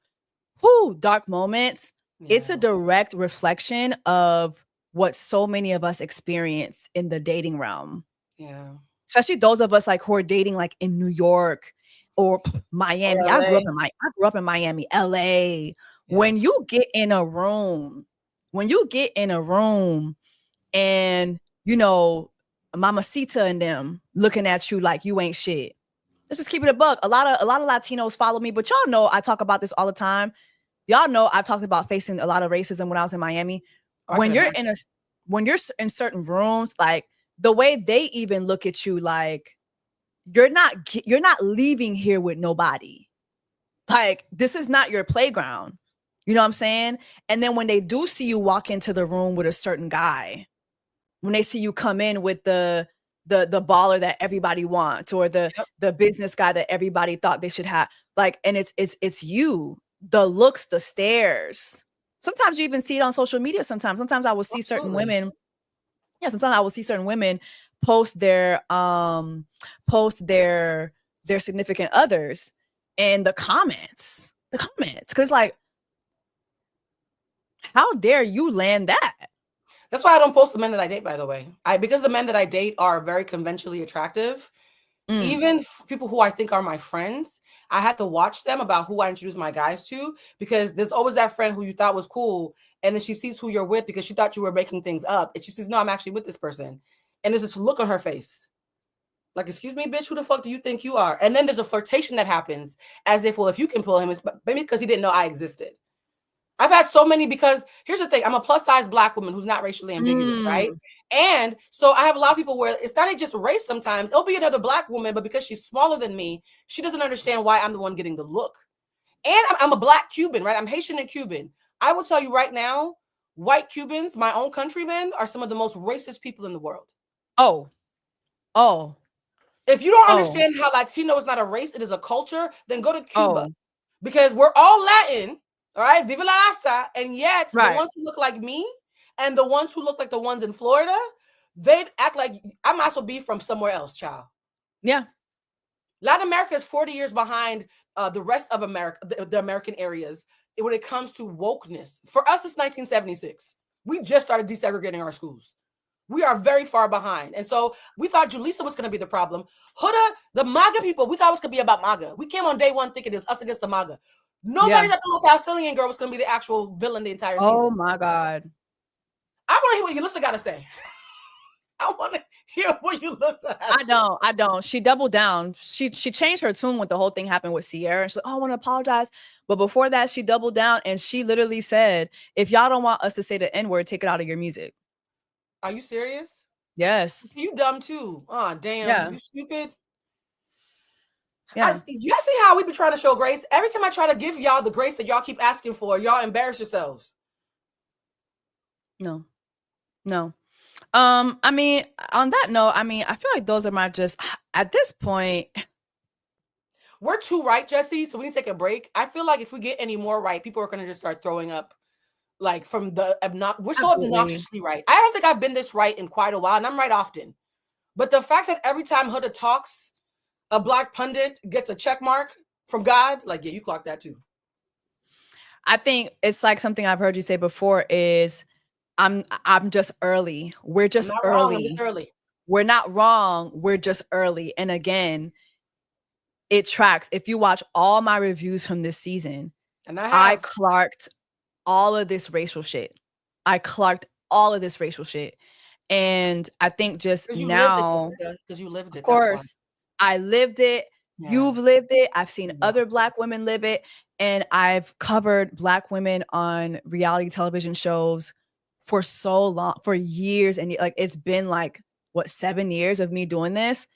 dark moments, it's a direct reflection of what so many of us experience in the dating realm. Yeah. especially those of us like who are dating like in New York or Miami. I grew up in Miami, LA. When Yes. you get in a room, and you know, Mamacita and them looking at you like you ain't shit. Let's just keep it a buck. A lot of Latinos follow me, but y'all know I talk about this all the time. Y'all know I've talked about facing a lot of racism when I was in Miami. When you're in certain rooms, like the way they even look at you, like you're not leaving here with nobody. Like this is not your playground. You know what I'm saying? And then when they do see you walk into the room with a certain guy, when they see you come in with the baller that everybody wants, or the business guy that everybody thought they should have, like, and it's you, the looks, the stares. Sometimes you even see it on social media. Sometimes I will see certain women. Yeah, sometimes I will see certain women post their significant others, and the comments, because like, how dare you land that? That's why I don't post the men that I date, by the way. Because the men that I date are very conventionally attractive. Even people who I think are my friends, I had to watch them about who I introduce my guys to, because there's always that friend who you thought was cool, and then she sees who you're with because she thought you were making things up, and she says, no, I'm actually with this person. And there's this look on her face. Like, excuse me, bitch, who the fuck do you think you are? And then there's a flirtation that happens as if, well, if you can pull him, it's maybe because he didn't know I existed. I've had so many, because here's the thing. I'm a plus size Black woman who's not racially ambiguous, right? And so I have a lot of people where it's not just race sometimes. It'll be another Black woman, but because she's smaller than me, she doesn't understand why I'm the one getting the look. And I'm a Black Cuban, right? I'm Haitian and Cuban. I will tell you right now, white Cubans, my own countrymen, are some of the most racist people in the world. Oh. If you don't understand how Latino is not a race, it is a culture, then go to Cuba. Because we're all Latin. All right, viva la raza, and yet the ones who look like me and the ones who look like the ones in Florida, they'd act like I might as well be from somewhere else, child. Yeah. Latin America is 40 years behind the rest of America, the American areas, when it comes to wokeness. For us, it's 1976. We just started desegregating our schools. We are very far behind. And so we thought Julissa was going to be the problem. Huda, the MAGA people, we thought it was going to be about MAGA. We came on day one thinking it was us against the MAGA. Nobody thought the little Palestinian girl was going to be the actual villain the entire season. Oh my God. I want to hear what Julissa got to say. I want to hear what Julissa has. I don't. She doubled down. She changed her tune when the whole thing happened with Sierra. She's like, oh, I want to apologize. But before that, she doubled down and she literally said, if y'all don't want us to say the N-word, take it out of your music. Are you serious? Yes. You dumb too. Oh, damn. Yeah. You stupid. Yeah. Y'all see how we be trying to show grace? Every time I try to give y'all the grace that y'all keep asking for, y'all embarrass yourselves. No. I mean, on that note, I mean, I feel like those are my at this point. We're too right, Jessie. So we need to take a break. I feel like if we get any more right, people are going to just start throwing up. Like from the we're so obnoxiously right. I don't think I've been this right in quite a while, and I'm right often. But the fact that every time Huda talks, a Black pundit gets a check mark from God, like, yeah, you clocked that too. I think it's like something I've heard you say before is I'm just early. We're just early. I'm just early. We're not wrong. We're just early. And again, it tracks. If you watch all my reviews from this season, and I clarked all of this racial shit. And I think just now, because you lived it. Of course, I lived it. Yeah. You've lived it. I've seen other Black women live it. And I've covered Black women on reality television shows for so long, for years. And like, it's been like, what, 7 years of me doing this.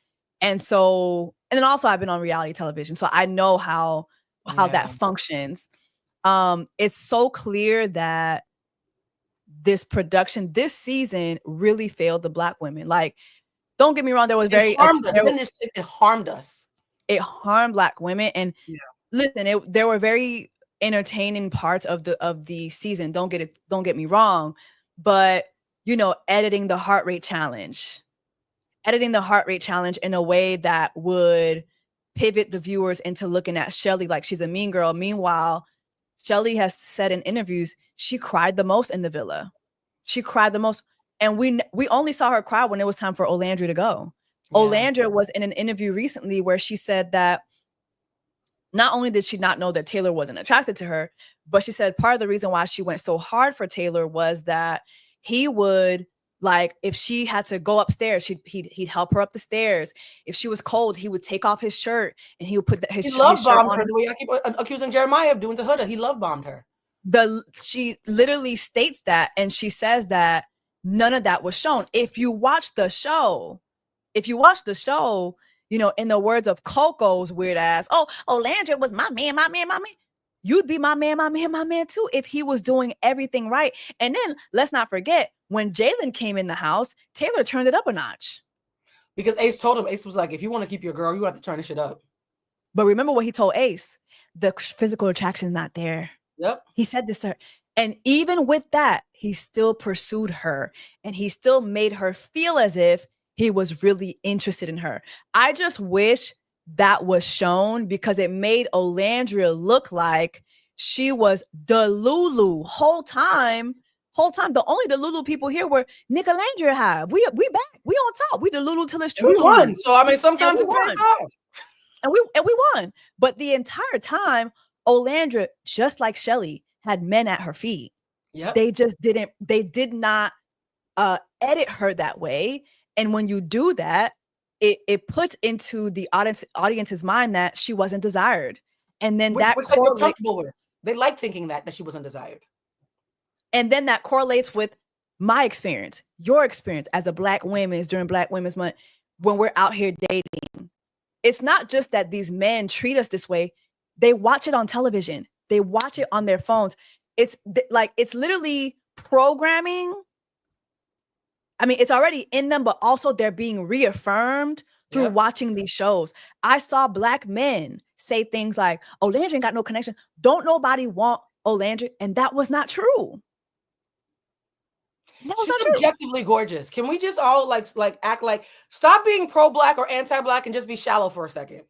And so, and then also I've been on reality television. So I know how that functions. It's so clear that this season really failed the Black women. Like, don't get me wrong, there was it harmed us. It harmed Black women. And listen, there were very entertaining parts of the season. Don't get me wrong, but you know, editing the heart rate challenge in a way that would pivot the viewers into looking at Shelly like she's a mean girl. Meanwhile, Shelly has said in interviews she cried the most in the villa. She cried the most. And we only saw her cry when it was time for Olandri to go. Yeah. Olandra was in an interview recently where she said that not only did she not know that Taylor wasn't attracted to her, but she said part of the reason why she went so hard for Taylor was that he would, like, if she had to go upstairs, he'd help her up the stairs. If she was cold, he would take off his shirt and he would put his He shirt love bombed on. her the way I keep accusing Jeremiah of doing to Huda. He love bombed her. She literally states that, and she says that none of that was shown. If you watch the show, you know, in the words of Coco's weird ass, Olandra was my man. You'd be my man too if he was doing everything right. And then let's not forget, when Jalen came in the house, Taylor turned it up a notch. Because Ace told him, Ace was like, if you want to keep your girl, you have to turn this shit up. But remember what he told Ace, the physical attraction is not there. Yep. He said this to her. And even with that, he still pursued her and he still made her feel as if he was really interested in her. I just wish that was shown because it made Olandria look like she was the Lulu whole time. The only the Lulu people here were Nick and Landria have. We back. We on top. We the Lulu till it's true. We won. So I mean, sometimes it pays off. And we won. But the entire time, Olandra, just like Shelly, had men at her feet. Yep. They did not edit her that way. And when you do that, it puts into the audience's mind that she wasn't desired. And then which they feel comfortable with. They like thinking that she wasn't desired. And then that correlates with my experience, your experience as a Black woman during Black Women's Month when we're out here dating. It's not just that these men treat us this way. They watch it on television. They watch it on their phones. It's literally programming. I mean, it's already in them, but also they're being reaffirmed through watching these shows. I saw Black men say things like, Olandra ain't got no connection. Don't nobody want Olandra. And that was not true. She's objectively gorgeous. Can we just all like act like, stop being pro-Black or anti-Black and just be shallow for a second?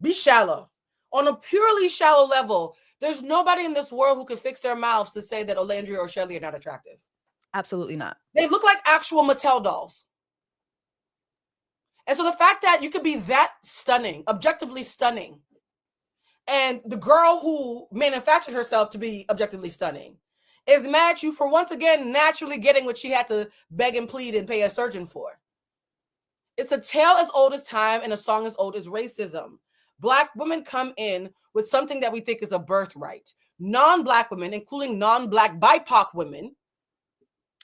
Be shallow. On a purely shallow level, there's nobody in this world who can fix their mouths to say that Olandria or Shelly are not attractive. Absolutely not. They look like actual Mattel dolls. And so the fact that you could be that stunning, objectively stunning, and the girl who manufactured herself to be objectively stunning is mad at you for once again naturally getting what she had to beg and plead and pay a surgeon for. It's a tale as old as time and a song as old as racism. Black women come in with something that we think is a birthright. Non-Black women, including non-Black BIPOC women,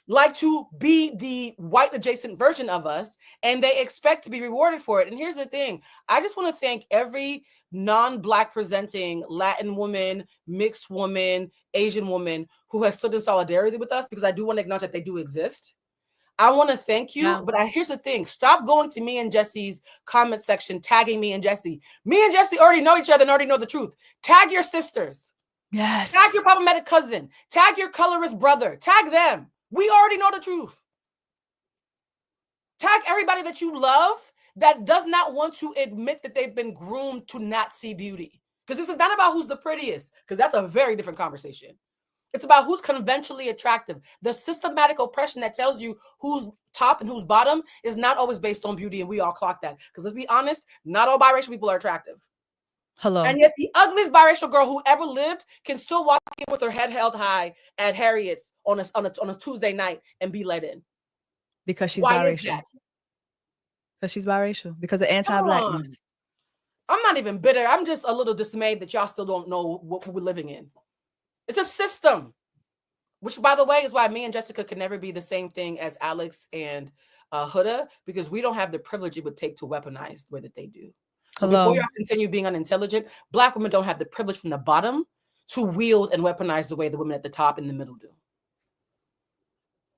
like to be the white adjacent version of us, and they expect to be rewarded for it. And here's the thing. I just want to thank every non-Black presenting Latin woman, mixed woman, Asian woman who has stood in solidarity with us, because I do want to acknowledge that they do exist. I want to thank you, but here's the thing. Stop going to me and Jesse's comment section, tagging me and Jesse. Me and Jesse already know each other and already know the truth. Tag your sisters. Yes. Tag your problematic cousin. Tag your colorist brother. Tag them. We already know the truth. Tag everybody that you love that does not want to admit that they've been groomed to not see beauty. Because this is not about who's the prettiest, because that's a very different conversation. It's about who's conventionally attractive. The systematic oppression that tells you who's top and who's bottom is not always based on beauty, and we all clock that. Because let's be honest, not all biracial people are attractive. Hello. And yet the ugliest biracial girl who ever lived can still walk in with her head held high at Harriet's on a Tuesday night and be let in. Because she's Why biracial. is that? Because she's biracial. Because of anti-Blackness. I'm not even bitter. I'm just a little dismayed that y'all still don't know what we're living in. It's a system. Which, by the way, is why me and Jessica could never be the same thing as Alex and Huda, because we don't have the privilege it would take to weaponize the way that they do. So before y'all continue being unintelligent, Black women don't have the privilege from the bottom to wield and weaponize the way the women at the top and the middle do.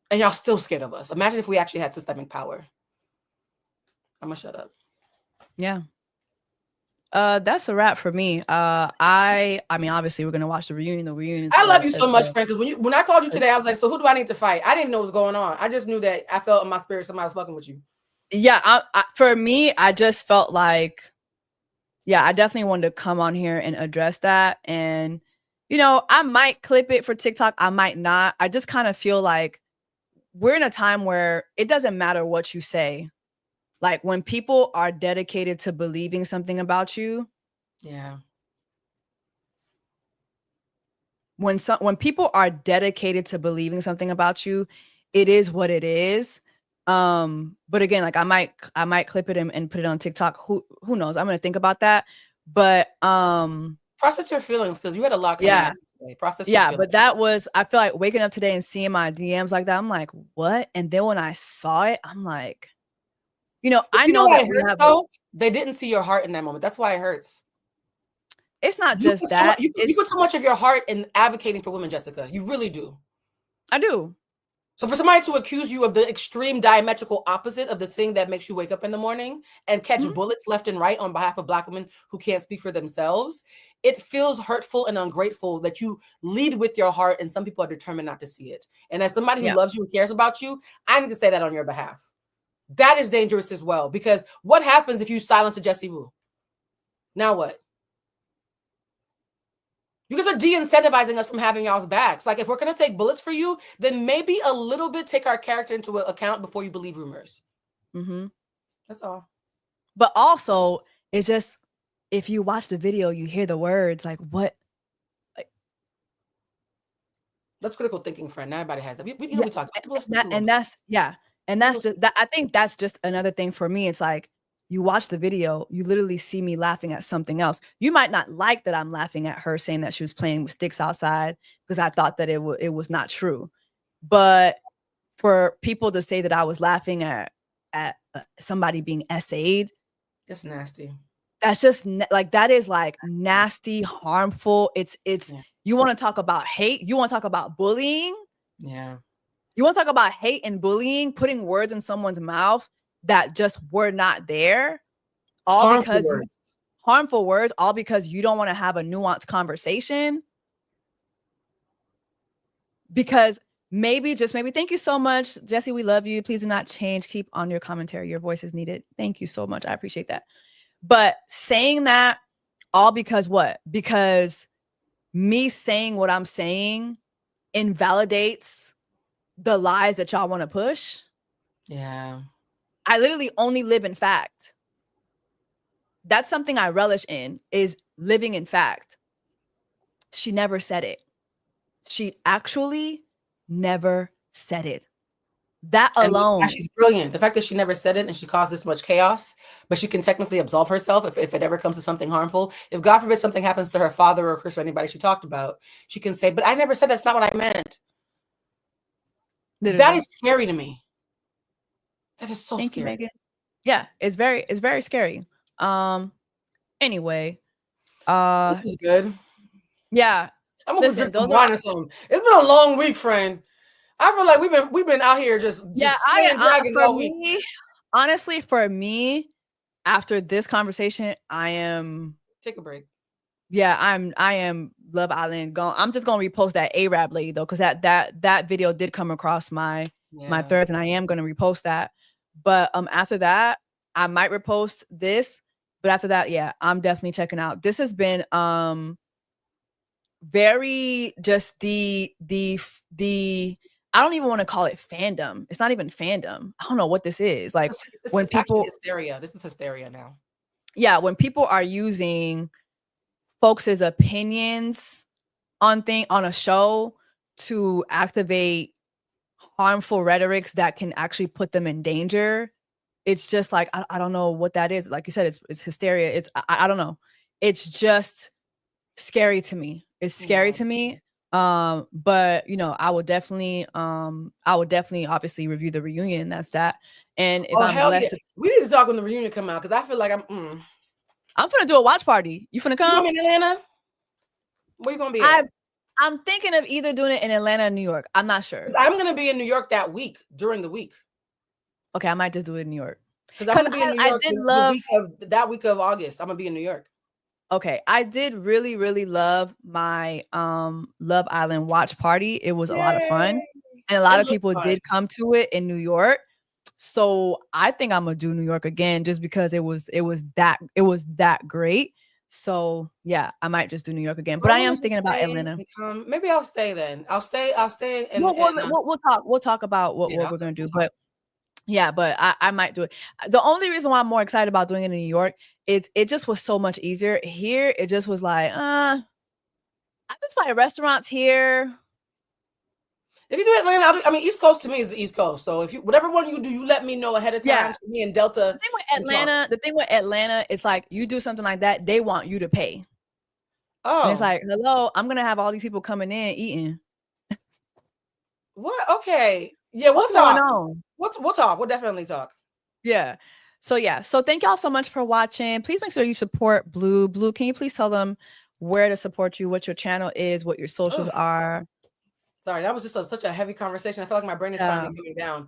And y'all still scared of us. Imagine if we actually had systemic power. I'm gonna shut up. Yeah. That's a wrap for me. I mean, obviously we're gonna watch the reunion. The reunion. I love you so much, friend. Because when I called you today, I was like, so who do I need to fight? I didn't know what was going on. I just knew that I felt in my spirit somebody was fucking with you. Yeah, for me, I just felt like, yeah, I definitely wanted to come on here and address that. And, you know, I might clip it for TikTok. I might not. I just kind of feel like we're in a time where it doesn't matter what you say. Like when people are dedicated to believing something about you, Yeah. when people are dedicated to believing something about you, it is what it is. But again, like I might clip it and put it on TikTok. Who knows? I'm gonna think about that. But process your feelings, because you had a lot coming yeah. at you today. Process your Yeah, feelings. but that was, I feel like waking up today and seeing my DMs like that, I'm like, what? And then when I saw it, I'm like, you know, But I you know know why that it we hurts have though? They didn't see your heart in that moment. That's why it hurts. it's not You just put so that. much, you put so much of your heart in advocating for women, Jessica. You really do. I do. So for somebody to accuse you of the extreme diametrical opposite of the thing that makes you wake up in the morning and catch Mhm. bullets left and right on behalf of Black women who can't speak for themselves, it feels hurtful and ungrateful that you lead with your heart and some people are determined not to see it. And as somebody who Yeah. loves you and cares about you, I need to say that on your behalf. That is dangerous as well, because what happens if you silence a Jessie Woo? Now what? You guys are de-incentivizing us from having y'all's backs. Like, if we're going to take bullets for you, then maybe a little bit take our character into account before you believe rumors. Mm-hmm. That's all. But also, it's just, if you watch the video, you hear the words, like, what? That's critical thinking, friend. Not everybody has that. We Yeah, talk. and that's, yeah. And that's just, that, I think that's just another thing for me. It's like, you watch the video, you literally see me laughing at something else. You might not like that I'm laughing at her saying that she was playing with sticks outside because I thought that it was not true. But for people to say that I was laughing at somebody being essayed, that's nasty. That's just like, that is like nasty, harmful. It's Yeah. You want to talk about hate? You want to talk about bullying? Yeah. You want to talk about hate and bullying, putting words in someone's mouth that just were not there, all Harmful because words. harmful words, all because you don't want to have a nuanced conversation. Because maybe, just maybe, thank you so much, Jessie. We love you. Please do not change. Keep on your commentary. Your voice is needed. Thank you so much. I appreciate that. But saying that all because what? Because me saying what I'm saying invalidates the lies that y'all want to push. Yeah. I literally only live in fact. That's something I relish in, is living in fact. She never said it. She actually never said it. That alone. And she's brilliant. The fact that she never said it and she caused this much chaos, but she can technically absolve herself if it ever comes to something harmful. If God forbid something happens to her father or Chris or anybody she talked about, she can say, but I never said that's not what I meant. Literally. That is scary to me. That is so Thank scary. you, Megan. Yeah, it's very scary. Anyway. This was good. Yeah. I'm gonna drink some wine or something. It's been a long week, friend. I feel like we've been out here just slaying dragons all week. Honestly, for me, after this conversation, I am take a break. Yeah, I am Love Island gone. I'm just gonna repost that Arab lady though, because that video did come across my threads, and I am gonna repost that. But after that, I might repost this. But after that, yeah, I'm definitely checking out. This has been very just the I don't even want to call it fandom. It's not even fandom. I don't know what this is. Like, when people hysteria. This is hysteria now. Yeah, when people are using folks' opinions on a show to activate harmful rhetorics that can actually put them in danger. It's just like, I don't know what that is. Like you said, it's hysteria. It's I don't know. It's just scary to me. It's scary to me. But you know, I would definitely obviously review the reunion. That's that. And if I'm blessed, we need to talk when the reunion come out, because I feel like I'm gonna do a watch party. You finna come? You gonna be in Atlanta? Where you gonna be at? I'm thinking of either doing it in Atlanta or New York. I'm not sure. I'm gonna be in New York that week, during the week. Okay, I might just do it in New York. Because I'm gonna be in New York that week of August. I'm gonna be in New York. Okay, I did really, really love my Love Island watch party. It was a lot of fun, and a lot of people did come to it in New York. So I think I'm gonna do New York again, just because it was that great. So yeah, I might just do New York again. But I am thinking about Atlanta. Maybe I'll stay then. I'll stay. And we'll talk about what we're gonna do. But Yeah, but I might do it. The only reason why I'm more excited about doing it in New York is it just was so much easier. Here, it just was like, I just find restaurants here. If you do Atlanta, I mean, East Coast to me is the East Coast. So if you, whatever one you do, you let me know ahead of time. Yeah. So me and Delta. The thing with Atlanta, it's like you do something like that, they want you to pay. Oh. And it's like, hello, I'm gonna have all these people coming in eating. What? Okay. Yeah, What's going on? We'll talk. We'll definitely talk. Yeah. So thank y'all so much for watching. Please make sure you support Blue. Blue, can you please tell them where to support you, what your channel is, what your socials are? Sorry, that was just such a heavy conversation. I feel like my brain is finally coming down.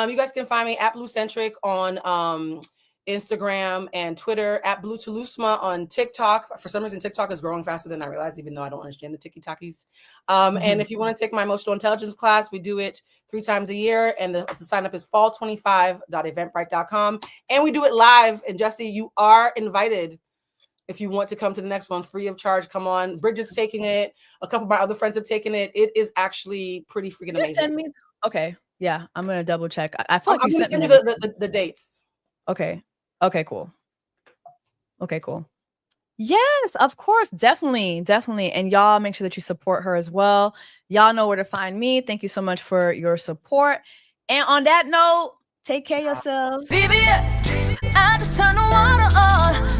You guys can find me at BlueCentric on Instagram and Twitter, at Blue Telusma on TikTok. For some reason, TikTok is growing faster than I realized, even though I don't understand the tiki-takis. And if you want to take my emotional intelligence class, we do it 3 times a year. And the sign up is fall25.eventbrite.com. And we do it live. And Jessie, you are invited. If you want to come to the next one, free of charge, come on. Bridget's taking it. A couple of my other friends have taken it. It is actually pretty freaking amazing. Send me. Okay. Yeah, I'm going to double check. I feel like I'm you going to sent send me you the dates. Okay. Okay, cool. Okay, cool. Yes, of course. Definitely. And y'all make sure that you support her as well. Y'all know where to find me. Thank you so much for your support. And on that note, take care of yourselves. BBS, I just turn the water on.